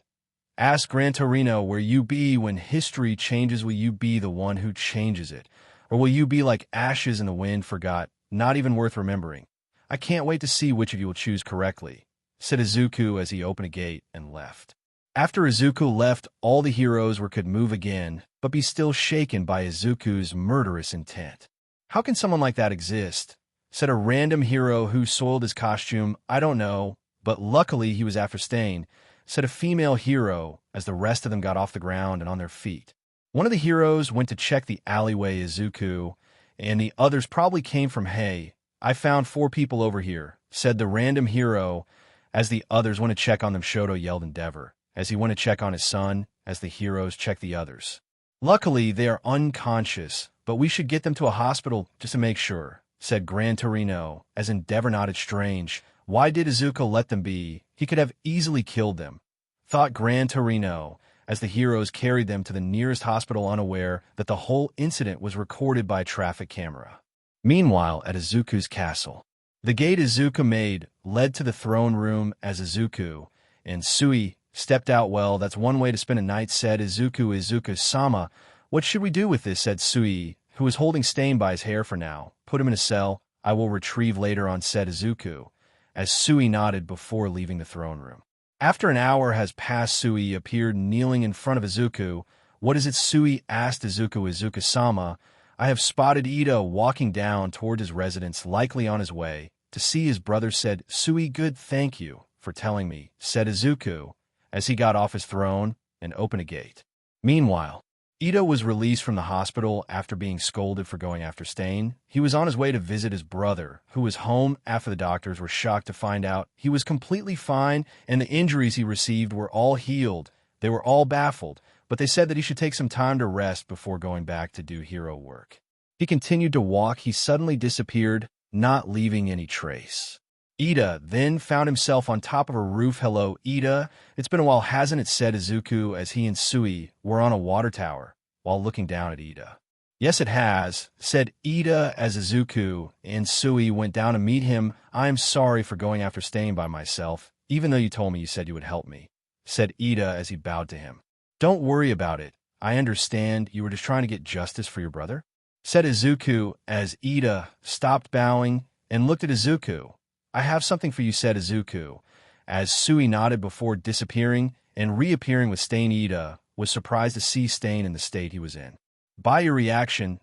Ask Gran Torino where you be when history changes. Will you be the one who changes it? Or will you be like ashes in the wind, forgot, not even worth remembering? I can't wait to see which of you will choose correctly, said Izuku as he opened a gate and left. After Izuku left, all the heroes could move again, but be still shaken by Izuku's murderous intent. How can someone like that exist? Said a random hero who soiled his costume. I don't know, but luckily he was after Stain, said a female hero as the rest of them got off the ground and on their feet. One of the heroes went to check the alleyway Izuku, and the others probably came from Hey. I found 4 people over here, said the random hero as the others went to check on them. Shoto yelled Endeavor as he went to check on his son as the heroes checked the others. Luckily, they are unconscious, but we should get them to a hospital just to make sure, said Gran Torino as Endeavor nodded. Strange. Why did Izuku let them be? He could have easily killed them, thought Gran Torino as the heroes carried them to the nearest hospital, unaware that the whole incident was recorded by a traffic camera. Meanwhile, at Izuku's castle, the gate Izuku made led to the throne room as Izuku and Sui stepped out. Well, that's one way to spend a night, said Izuku. Izuku-sama, what should we do with this, said Sui, who was holding Stain by his hair for now. Put him in a cell. I will retrieve later on, said Izuku, as Sui nodded before leaving the throne room. After an hour has passed, Sui appeared kneeling in front of Izuku. What is it, Sui asked Izuku. Izuku-sama, I have spotted Iida walking down toward his residence, likely on his way to see his brother, said Sui. Good, thank you for telling me, said Izuku, as he got off his throne and opened a gate. Meanwhile, Iida was released from the hospital after being scolded for going after Stain. He was on his way to visit his brother, who was home after the doctors were shocked to find out he was completely fine and the injuries he received were all healed. They were all baffled, but they said that he should take some time to rest before going back to do hero work. He continued to walk. He suddenly disappeared, not leaving any trace. Iida then found himself on top of a roof. Hello, Iida. It's been a while, hasn't it, said Izuku as he and Sui were on a water tower while looking down at Iida. Yes, it has, said Iida as Izuku and Sui went down to meet him. I am sorry for going after Stain by myself, even though you told me you said you would help me, said Iida as he bowed to him. Don't worry about it. I understand you were just trying to get justice for your brother, said Izuku as Iida stopped bowing and looked at Izuku. I have something for you, said Izuku, as Sui nodded before disappearing and reappearing with Stain. Iida was surprised to see Stain in the state he was in. By your reaction,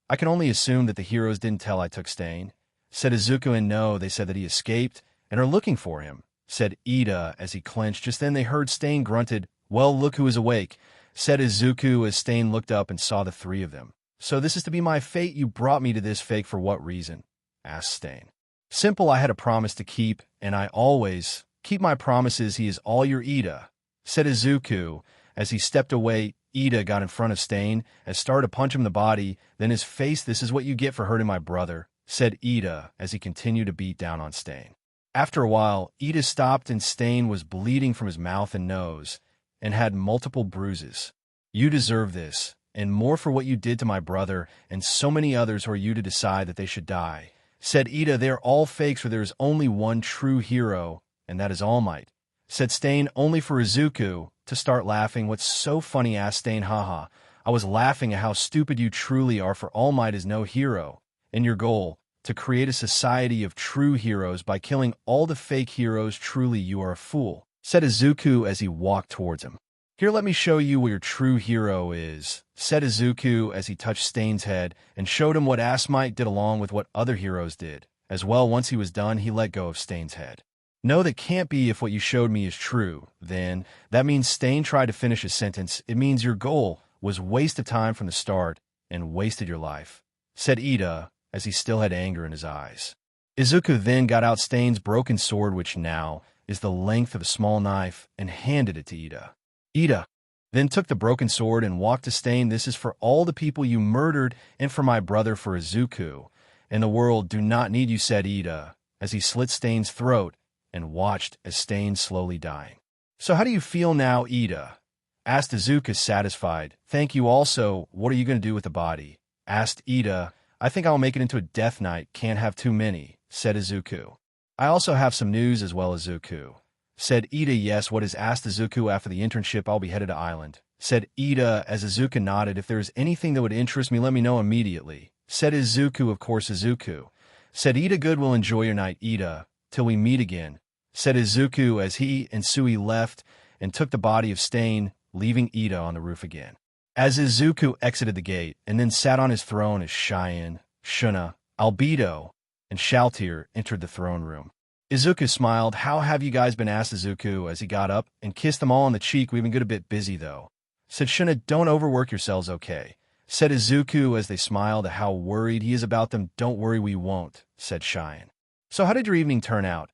I can only assume that the heroes didn't tell I took Stain, said Izuku. And no, they said that he escaped and are looking for him, said Iida as he clenched. Just then they heard Stain grunted. Well, look who is awake, said Izuku as Stain looked up and saw the 3 of them. So this is to be my fate? You brought me to this fake for what reason? Asked Stain. Simple, I had a promise to keep, and I always keep my promises. He is all your Iida, said Izuku as he stepped away. Iida got in front of Stain and started to punch him in the body, then his face. This is what you get for hurting my brother, said Iida as he continued to beat down on Stain. After a while, Iida stopped and Stain was bleeding from his mouth and nose and had multiple bruises. You deserve this, and more for what you did to my brother and so many others who are you to decide that they should die, said Iida. They are all fakes, for there is only one true hero, and that is All Might, said Stain, only for Izuku to start laughing. What's so funny, asked Stain. Haha, I was laughing at how stupid you truly are, for All Might is no hero, and your goal, to create a society of true heroes by killing all the fake heroes. Truly you are a fool, said Izuku as he walked towards him. Here, let me show you what your true hero is, said Izuku as he touched Stain's head and showed him what All Might did along with what other heroes did. As well, once he was done, he let go of Stain's head. No, that can't be. If what you showed me is true, then that means Stain tried to finish his sentence. It means your goal was waste of time from the start and wasted your life, said Iida as he still had anger in his eyes. Izuku then got out Stain's broken sword, which now is the length of a small knife, and handed it to Iida. Iida then took the broken sword and walked to Stain. This is for all the people you murdered and for my brother, for Izuku and the world do not need you, said Iida as he slit Stain's throat and watched as Stain slowly dying. So how do you feel now, Iida? Asked Izuku, satisfied. Thank you. Also, what are you going to do with the body? Asked Iida. I think I'll make it into a death knight. Can't have too many, said Izuku. I also have some news as well, Izuku, Said Iida. Yes, what is asked Izuku after the internship, I'll be headed to island. Said Iida as Izuku nodded. If there is anything that would interest me, let me know immediately. Said Izuku. Of course, Izuku. Said Iida. Good, we'll enjoy your night, Iida, till we meet again. Said Izuku as he and Sui left and took the body of Stain, leaving Iida on the roof again. As Izuku exited the gate and then sat on his throne as Cheyenne, Shuna, Albedo, and Shaltir entered the throne room. Izuku smiled. How have you guys been? Asked Izuku as he got up and kissed them all on the cheek. We've been good, a bit busy though. Said Shuna. Don't overwork yourselves, okay? Said Izuku as they smiled at how worried he is about them. Don't worry, we won't, said Cheyenne. So how did your evening turn out?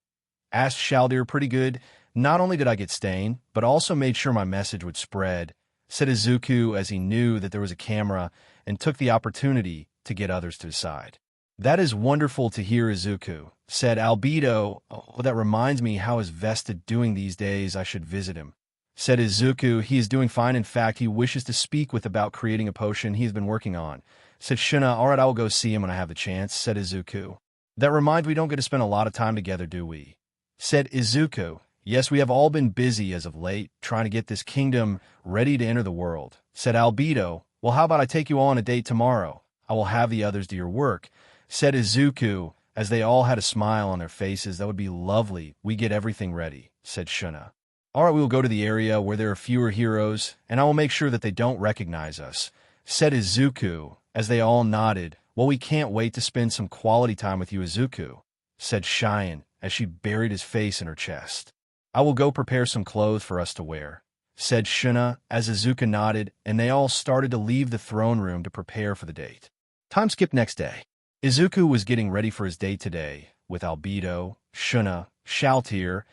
Asked Shaltir. Pretty good. Not only did I get Stain, but also made sure my message would spread, said Izuku as he knew that there was a camera and took the opportunity to get others to his side. That is wonderful to hear, Izuku, said Albedo. Oh, that reminds me, how is Vesta doing these days? I should visit him. Said Izuku. He is doing fine. In fact, he wishes to speak with about creating a potion he has been working on. Said Shuna. All right, I will go see him when I have the chance, said Izuku. That reminds me, we don't get to spend a lot of time together, do we? Said Izuku. Yes, we have all been busy as of late, trying to get this kingdom ready to enter the world. Said Albedo. Well, how about I take you all on a date tomorrow? I will have the others do your work. Said Izuku, as they all had a smile on their faces. That would be lovely. We get everything ready, said Shuna. All right, we will go to the area where there are fewer heroes, and I will make sure that they don't recognize us, said Izuku, as they all nodded. Well, we can't wait to spend some quality time with you, Izuku, said Cheyenne, as she buried his face in her chest. I will go prepare some clothes for us to wear, said Shuna, as Izuku nodded, and they all started to leave the throne room to prepare for the date. Time skip next day. Izuku was getting ready for his date today, with Albedo, Shuna, Shaltir,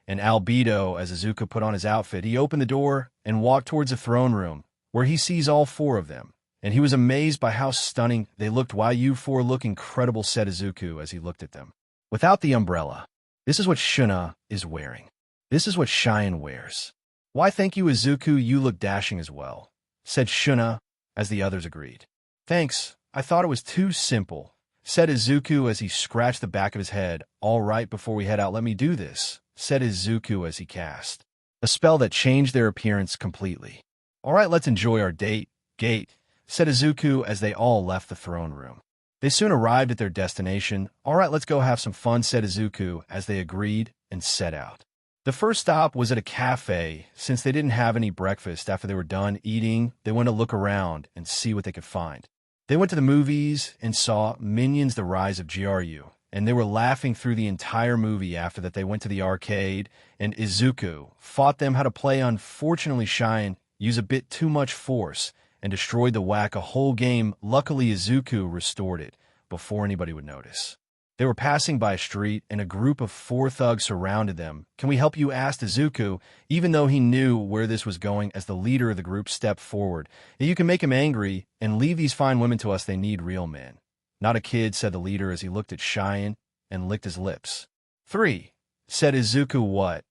and Albedo. As Izuku put on his outfit, he opened the door and walked towards the throne room, where he sees all four of them, and he was amazed by how stunning they looked. Why, you four look incredible, said Izuku as he looked at them. Without the umbrella. This is what Shuna is wearing. This is what Cheyenne wears. Why, thank you, Izuku, you look dashing as well, said Shuna, as the others agreed. Thanks, I thought it was too simple, said Izuku as he scratched the back of his head. All right, before we head out, let me do this, said Izuku as he cast a spell that changed their appearance completely. All right, let's enjoy our date, said Izuku as they all left the throne room. They soon arrived at their destination. All right, let's go have some fun, said Izuku as they agreed and set out. The first stop was at a cafe. Since they didn't have any breakfast after they were done eating, they went to look around and see what they could find. They went to the movies and saw Minions: The Rise of Gru, and they were laughing through the entire movie. After that, they went to the arcade, and Izuku fought them how to play. Unfortunately, Cheyenne used a bit too much force and destroyed the whack a whole game. Luckily, Izuku restored it before anybody would notice. They were passing by a street, and a group of 4 thugs surrounded them. Can we help you? Asked Izuku, even though he knew where this was going. As the leader of the group stepped forward. You can make him angry and leave these fine women to us. They need real men. Not a kid, said the leader as he looked at Cheyenne and licked his lips. 3, said Izuku. What?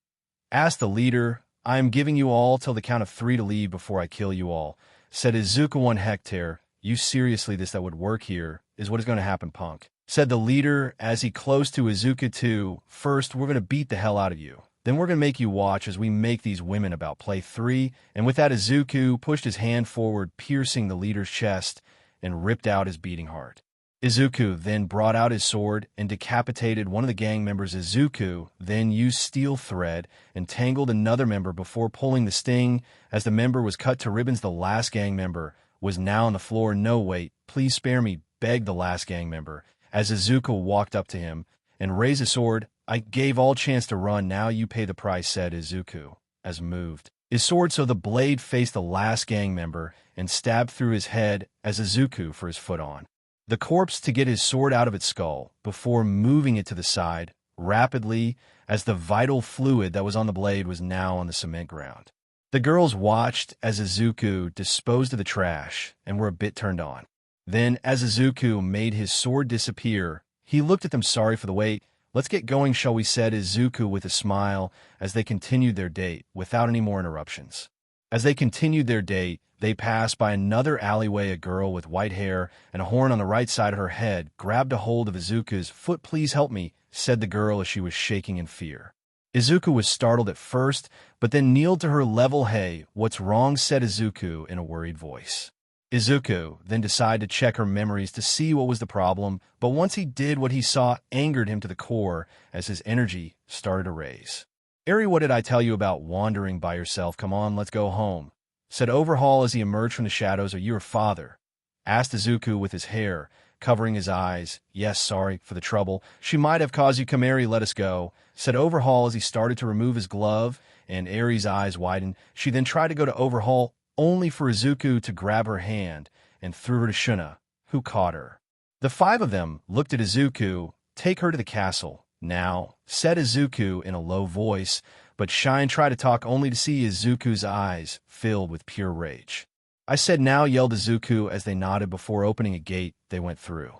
Asked the leader. I am giving you all till the count of 3 to leave before I kill you all, said Izuku. 1 hectare. You seriously, that would work here is what is going to happen, punk, said the leader as he close to Izuku. 2, first, we're going to beat the hell out of you. Then we're going to make you watch as we make these women about play. 3, and with that, Izuku pushed his hand forward, piercing the leader's chest, and ripped out his beating heart. Izuku then brought out his sword and decapitated one of the gang members. Izuku then used steel thread and tangled another member before pulling the sting. As the member was cut to ribbons, the last gang member was now on the floor. No, wait, please spare me, begged the last gang member, as Izuku walked up to him and raised his sword. I gave all chance to run, now you pay the price, said Izuku, as moved his sword so the blade faced the last gang member and stabbed through his head as Izuku for his foot on the corpse to get his sword out of its skull before moving it to the side rapidly as the vital fluid that was on the blade was now on the cement ground. The girls watched as Izuku disposed of the trash and were a bit turned on. Then, as Izuku made his sword disappear, he looked at them. Sorry for the wait. Let's get going, shall we, said Izuku with a smile as they continued their date without any more interruptions. As they continued their date, they passed by another alleyway. A girl with white hair and a horn on the right side of her head grabbed a hold of Izuku's foot. Please help me, said the girl as she was shaking in fear. Izuku was startled at first, but then kneeled to her level. "Hey, what's wrong?" said Izuku in a worried voice. Izuku then decided to check her memories to see what was the problem, but once he did, what he saw angered him to the core as his energy started to raise. "Eri, what did I tell you about wandering by yourself? Come on, let's go home," said Overhaul as he emerged from the shadows. "Are you her father?" asked Izuku with his hair covering his eyes. "Yes, sorry for the trouble she might have caused you. Come, Eri, let us go," said Overhaul as he started to remove his glove, and Eri's eyes widened. She then tried to go to Overhaul, only for Izuku to grab her hand and threw her to Shuna, who caught her. The five of them looked at Izuku. "Take her to the castle now," said Izuku in a low voice, but Shine tried to talk only to see Izuku's eyes filled with pure rage. "I said now," yelled Izuku as they nodded before opening a gate they went through.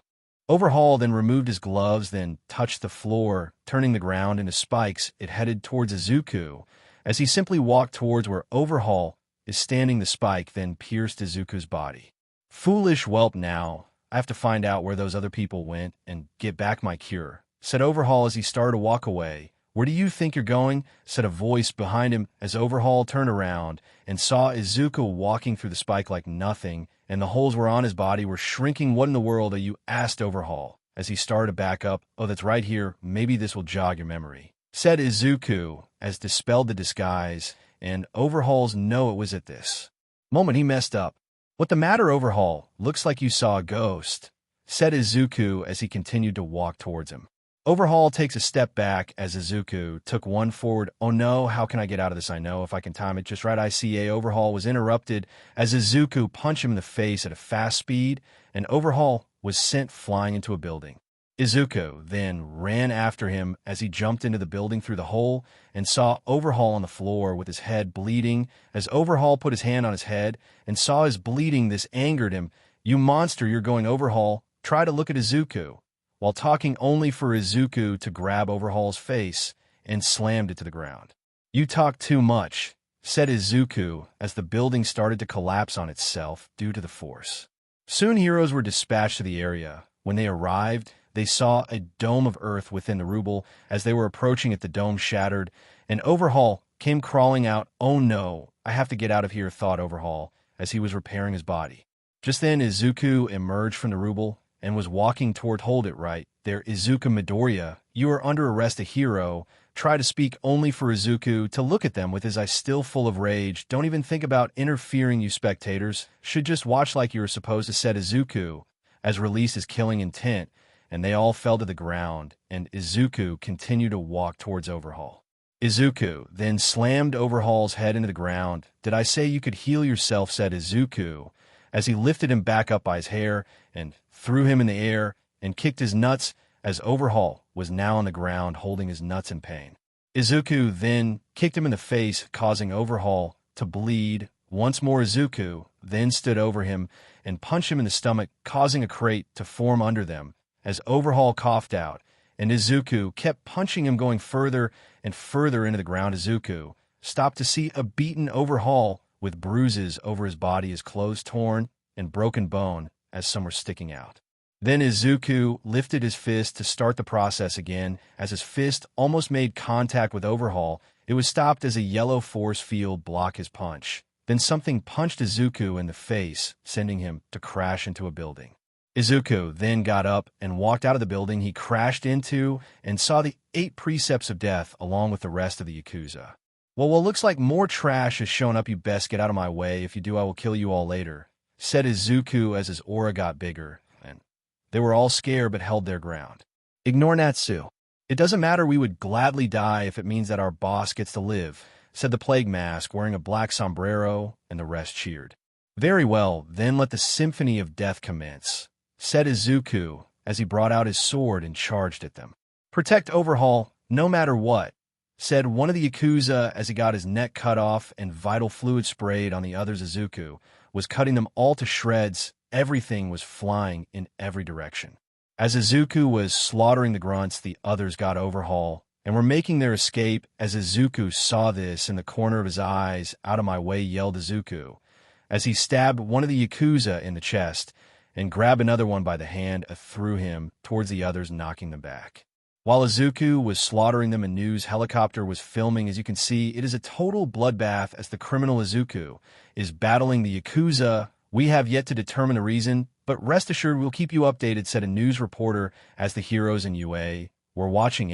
Overhaul then removed his gloves, then touched the floor, turning the ground into spikes. It headed towards Izuku as he simply walked towards where Overhaul is standing. The spike then pierced Izuku's body. "Foolish whelp, now I have to find out where those other people went and get back my cure," said Overhaul as he started to walk away. "Where do you think you're going?" said a voice behind him as Overhaul turned around and saw Izuku walking through the spike like nothing, and the holes were on his body were shrinking. "What in the world are you?" asked Overhaul as he started to back up. "Oh, that's right here. Maybe this will jog your memory," said Izuku as dispelled the disguise, and Overhaul's no, it was at this moment he messed up. "What the matter, Overhaul? Looks like you saw a ghost," said Izuku as he continued to walk towards him. Overhaul takes a step back as Izuku took one forward. "Oh no, how can I get out of this? I know if I can time it just right." ICA Overhaul was interrupted as Izuku punched him in the face at a fast speed, and Overhaul was sent flying into a building. Izuku then ran after him as he jumped into the building through the hole and saw Overhaul on the floor with his head bleeding. As Overhaul put his hand on his head and saw his bleeding, this angered him. "You monster, you're going." Overhaul tried to look at Izuku, while talking only for Izuku to grab Overhaul's face and slammed it to the ground. "You talk too much," said Izuku as the building started to collapse on itself due to the force. Soon heroes were dispatched to the area. When they arrived, they saw a dome of earth within the rubble. As they were approaching it, the dome shattered, and Overhaul came crawling out. "Oh no, I have to get out of here," thought Overhaul as he was repairing his body. Just then, Izuku emerged from the rubble and was walking toward "Hold it right there, Izuku Midoriya. You are under arrest." A hero tried to speak only for Izuku to look at them with his eyes still full of rage. "Don't even think about interfering, you spectators. Should just watch like you were supposed to," said Izuku as released his killing intent, and they all fell to the ground, and Izuku continued to walk towards Overhaul. Izuku then slammed Overhaul's head into the ground. "Did I say you could heal yourself?" said Izuku as he lifted him back up by his hair and threw him in the air and kicked his nuts as Overhaul was now on the ground holding his nuts in pain. Izuku then kicked him in the face, causing Overhaul to bleed. Once more, Izuku then stood over him and punched him in the stomach, causing a crate to form under them as Overhaul coughed out, and Izuku kept punching him, going further and further into the ground. Izuku stopped to see a beaten Overhaul with bruises over his body, his clothes torn, and broken bone as some were sticking out. Then Izuku lifted his fist to start the process again. As his fist almost made contact with Overhaul, it was stopped as a yellow force field blocked his punch. Then something punched Izuku in the face, sending him to crash into a building. Izuku then got up and walked out of the building he crashed into and saw the 8 precepts of death along with the rest of the Yakuza. Well, looks like more trash has shown up. You best get out of my way. If you do, I will kill you all later," said Izuku as his aura got bigger, and they were all scared but held their ground. "Ignore Natsu. It doesn't matter, we would gladly die if it means that our boss gets to live," said the Plague Mask wearing a black sombrero, and the rest cheered. "Very well, then let the Symphony of Death commence," said Izuku as he brought out his sword and charged at them. "Protect Overhaul, no matter what," said one of the Yakuza as he got his neck cut off and vital fluid sprayed on the others. Izuku was cutting them all to shreds. Everything was flying in every direction. As Izuku was slaughtering the grunts, the others got Overhaul and were making their escape. As Izuku saw this, in the corner of his eyes, "Out of my way," yelled Izuku as he stabbed one of the Yakuza in the chest and grabbed another one by the hand and threw him towards the others, knocking them back. While Izuku was slaughtering them, a news helicopter was filming. As you can see, it is a total bloodbath as the criminal Izuku is battling the Yakuza. We have yet to determine the reason, but rest assured we'll keep you updated, said a news reporter as the heroes in UA were watching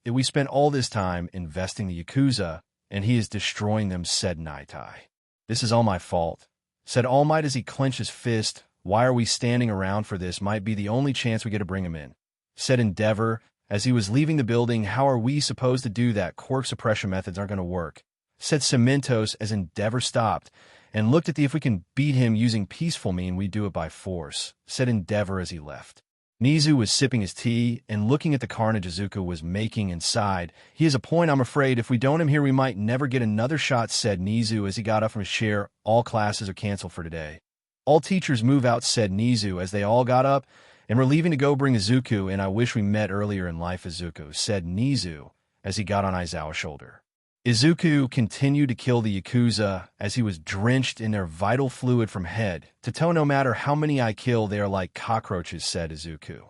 we spent all this time investing the Yakuza, and he is destroying them, said Naitai. This is all my fault, said All Might as he clenched his fist. Why are we standing around for this? Might be the only chance we get to bring him in, said Endeavor as he was leaving the building. How are we supposed to do that? Quirk suppression methods aren't going to work, said Cementos as Endeavor stopped and looked at if we can beat him using peaceful mean, we do it by force, said Endeavor as he left. Nizu was sipping his tea and looking at the carnage Izuku was making inside. He has a point, I'm afraid. If we don't him here, we might never get another shot, said Nizu as he got up from his chair. All classes are canceled for today. All teachers move out, said Nizu as they all got up and were leaving to go bring Izuku. And I wish we met earlier in life, Izuku, said Nizu as he got on Aizawa's shoulder. Izuku continued to kill the Yakuza as he was drenched in their vital fluid from head to toe. No matter how many I kill, they are like cockroaches, said Izuku.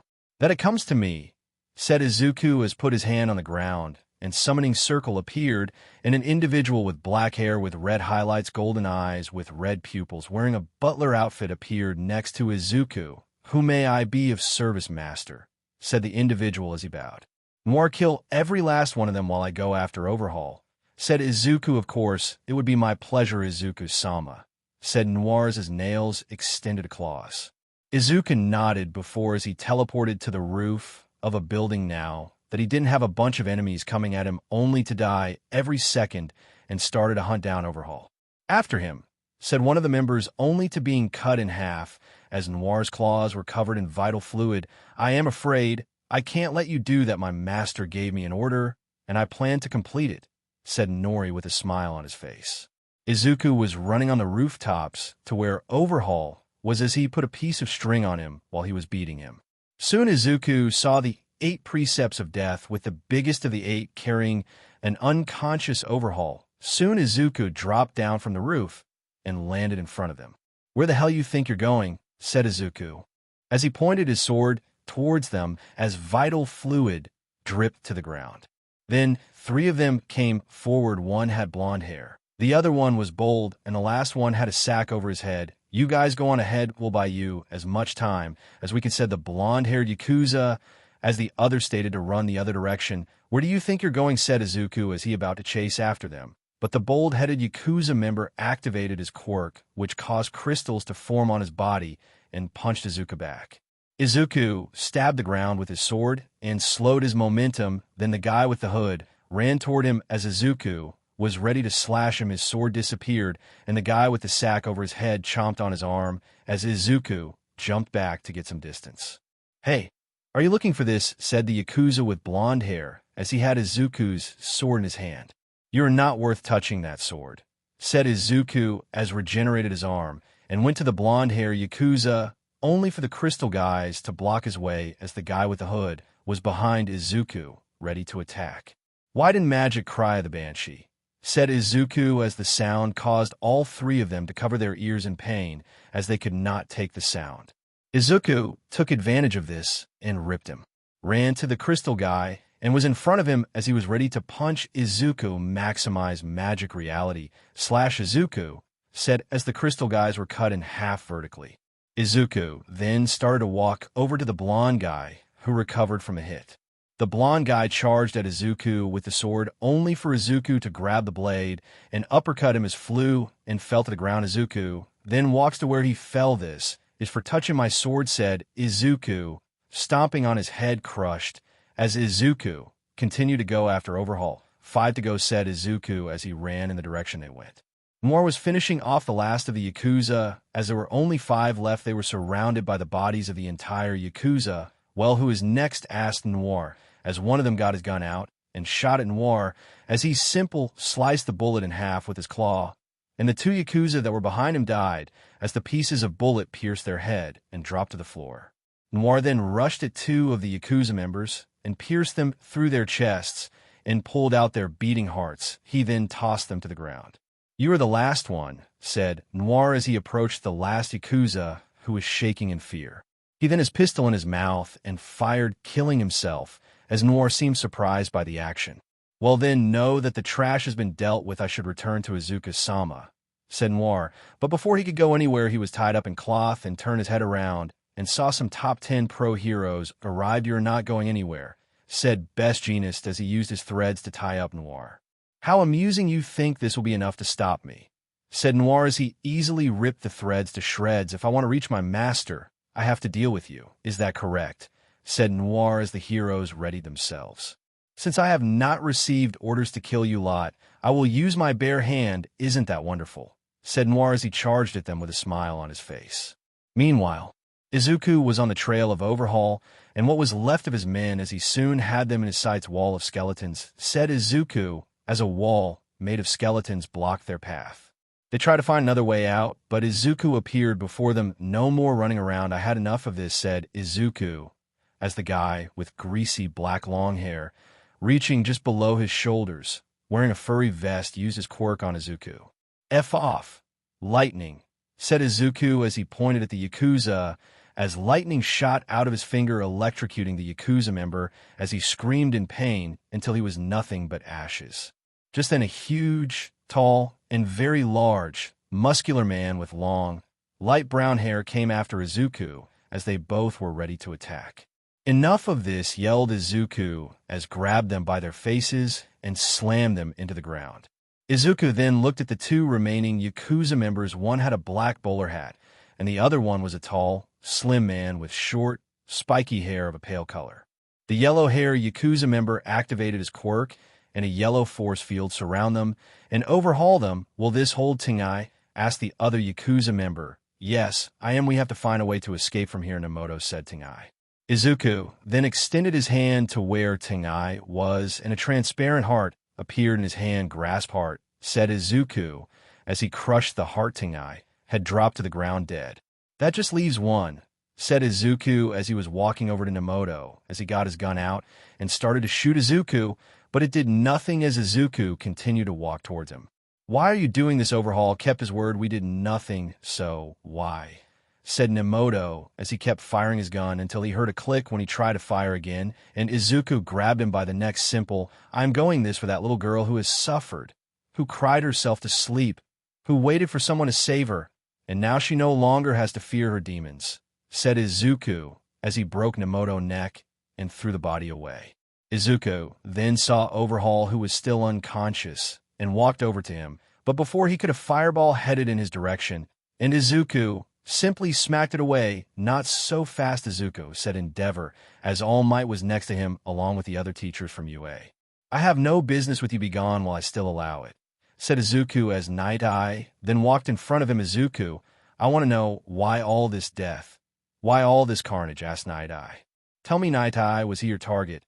That it comes to me, said Izuku as put his hand on the ground, and summoning circle appeared, and an individual with black hair with red highlights, golden eyes with red pupils, wearing a butler outfit appeared next to Izuku. Who may I be of service, master, said the individual as he bowed. Noir, kill every last one of them while I go after Overhaul, said Izuku. Of course, it would be my pleasure, Izuku-sama, said Noir as his nails extended claws. Izuku nodded before as he teleported to the roof of a building now that he didn't have a bunch of enemies coming at him only to die every second and started to hunt down Overhaul. After him, said one of the members, only to being cut in half as Noir's claws were covered in vital fluid. I am afraid I can't let you do that. My master gave me an order and I plan to complete it, said Nori with a smile on his face. Izuku was running on the rooftops to where Overhaul was as he put a piece of string on him while he was beating him. Soon Izuku saw the 8 precepts of death, with the biggest of the 8 carrying an unconscious Overhaul. Soon Izuku dropped down from the roof and landed in front of them. Where the hell you think you're going? Said Izuku, as he pointed his sword towards them as vital fluid dripped to the ground. Then 3 of them came forward. One had blonde hair, the other one was bold, and the last one had a sack over his head. You guys go on ahead, we'll buy you as much time as we can, said the blonde-haired Yakuza, as the other stated to run the other direction. Where do you think you're going? Said Izuku as he about to chase after them. But the bold-headed Yakuza member activated his quirk, which caused crystals to form on his body, and punched Izuku back. Izuku stabbed the ground with his sword and slowed his momentum. Then the guy with the hood ran toward him as Izuku was ready to slash him. His sword disappeared, and the guy with the sack over his head chomped on his arm as Izuku jumped back to get some distance. Hey, are you looking for this? Said the Yakuza with blonde hair as he had Izuku's sword in his hand. You're not worth touching that sword, said Izuku as regenerated his arm and went to the blonde-haired Yakuza, only for the crystal guys to block his way as the guy with the hood was behind Izuku, ready to attack. Why didn't magic cry the banshee? Said Izuku as the sound caused all 3 of them to cover their ears in pain as they could not take the sound. Izuku took advantage of this and ripped him, ran to the crystal guy, and was in front of him as he was ready to punch Izuku. Maximize magic reality / Izuku, said as the crystal guys were cut in half vertically. Izuku then started to walk over to the blonde guy who recovered from a hit. The blonde guy charged at Izuku with the sword, only for Izuku to grab the blade and uppercut him as flew and fell to the ground. Izuku then walks to where he fell. This is for touching my sword, said Izuku, stomping on his head, crushed as Izuku continued to go after Overhaul. 5 to go, said Izuku as he ran in the direction they went. Noir was finishing off the last of the Yakuza. As there were only 5 left, they were surrounded by the bodies of the entire Yakuza. Well, who is next? Asked Noir, as one of them got his gun out and shot at Noir as he sliced the bullet in half with his claw. And the 2 Yakuza that were behind him died as the pieces of bullet pierced their head and dropped to the floor. Noir then rushed at 2 of the Yakuza members and pierced them through their chests and pulled out their beating hearts. He then tossed them to the ground. You are the last one, said Noir as he approached the last Yakuza, who was shaking in fear. He then his pistol in his mouth and fired, killing himself as Noir seemed surprised by the action. "Well then, know that the trash has been dealt with. I should return to Izuku-sama," said Noir, but before he could go anywhere he was tied up in cloth and turned his head around and saw some top 10 pro heroes arrived. "You're not going anywhere," said Best Jeanist as he used his threads to tie up Noir. "How amusing. You think this will be enough to stop me," said Noir as he easily ripped the threads to shreds. "If I want to reach my master, I have to deal with you. Is that correct?" said Noir as the heroes readied themselves. "Since I have not received orders to kill you lot, I will use my bare hand. Isn't that wonderful?" said Noir as he charged at them with a smile on his face. Meanwhile, Izuku was on the trail of Overhaul and what was left of his men as he soon had them in his sight's wall of skeletons, said Izuku, as a wall made of skeletons blocked their path. They tried to find another way out, but Izuku appeared before them. "No more running around. I had enough of this," said Izuku, as the guy with greasy black long hair, reaching just below his shoulders, wearing a furry vest, used his quirk on Izuku. "F off, lightning," said Izuku as he pointed at the Yakuza, as lightning shot out of his finger, electrocuting the Yakuza member as he screamed in pain until he was nothing but ashes. Just then a huge, tall, and very large, muscular man with long, light brown hair came after Izuku as they both were ready to attack. "Enough of this," yelled Izuku as grabbed them by their faces and slammed them into the ground. Izuku then looked at the two remaining Yakuza members. One had a black bowler hat, and the other one was a tall, slim man with short, spiky hair of a pale color. The yellow-haired Yakuza member activated his quirk, and a yellow force field surround them and overhaul them. "Will this hold, Tengai?" asked the other Yakuza member. "Yes, I am. We have to find a way to escape from here," Nemoto said Tengai. Izuku then extended his hand to where Tengai was, and a transparent heart appeared in his hand. "Grasp heart," said Izuku, as he crushed the heart. Tengai had dropped to the ground dead. "That just leaves one," said Izuku as he was walking over to Nemoto, as he got his gun out and started to shoot Izuku, but it did nothing as Izuku continued to walk towards him. "Why are you doing this?" Overhaul kept his word. "We did nothing, so why?" said Nemoto as he kept firing his gun until he heard a click when he tried to fire again, and Izuku grabbed him by the neck. "Simple. I'm going this for that little girl who has suffered, who cried herself to sleep, who waited for someone to save her, and now she no longer has to fear her demons," said Izuku as he broke Nemoto's neck and threw the body away. Izuku then saw Overhaul, who was still unconscious, and walked over to him, but before he could, a fireball headed in his direction, and Izuku simply smacked it away. "Not so fast, Izuku," said Endeavor, as All Might was next to him along with the other teachers from UA. "I have no business with you. Be gone while I still allow it," said Izuku as Night Eye then walked in front of him. "Izuku, I want to know why all this death? Why all this carnage?" asked Night Eye. "Tell me, Night Eye, was he your target?"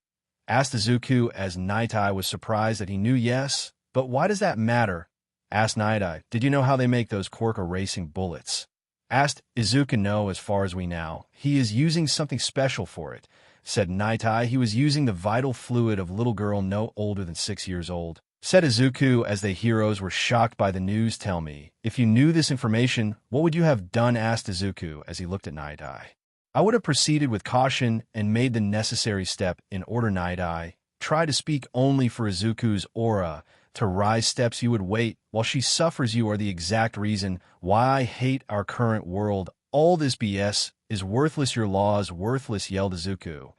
asked Izuku as Night Eye was surprised that he knew. "Yes, but why does that matter?" asked Night Eye. "Did you know how they make those quirk erasing bullets?" asked Izuku. "No, as far as we know. He is using something special for it," said Night Eye. "He was using the vital fluid of little girl no older than 6 years old," said Izuku as the heroes were shocked by the news. "Tell me, if you knew this information, what would you have done?" asked Izuku as he looked at Night Eye. "I would have proceeded with caution and made the necessary step in order." Night Eye tried to speak only for Izuku's aura to rise. "Steps you would wait while she suffers. You are the exact reason why I hate our current world. All this BS is worthless. Your law is worthless," yelled Izuku,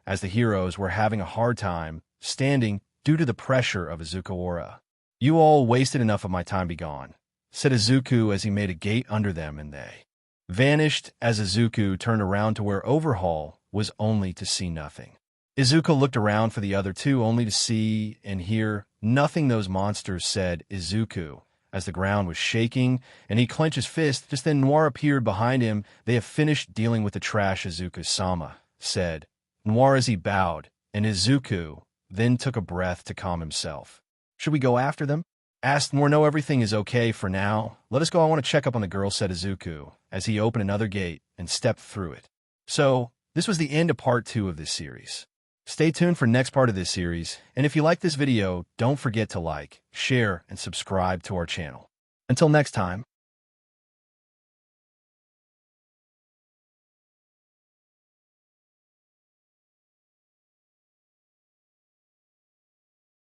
as the heroes were having a hard time standing due to the pressure of Izuku aura. "You all wasted enough of my time. Be gone," said Izuku as he made a gate under them, and they vanished. As Izuku turned around to where Overhaul was, only to see nothing. Izuku looked around for the other two, only to see and hear nothing. "Those monsters," said Izuku, as the ground was shaking, and he clenched his fist. Just then Noir appeared behind him. "They have finished dealing with the trash, Izuku-sama," said Noir as he bowed, and Izuku then took a breath to calm himself. "Should we go after them?" asked Noir. "No, everything is okay for now. Let us go. I want to check up on the girl," said Izuku, as he opened another gate and stepped through it. So, this was the end of part 2 of this series. Stay tuned for next part of this series, and if you like this video, don't forget to like, share, and subscribe to our channel. Until next time.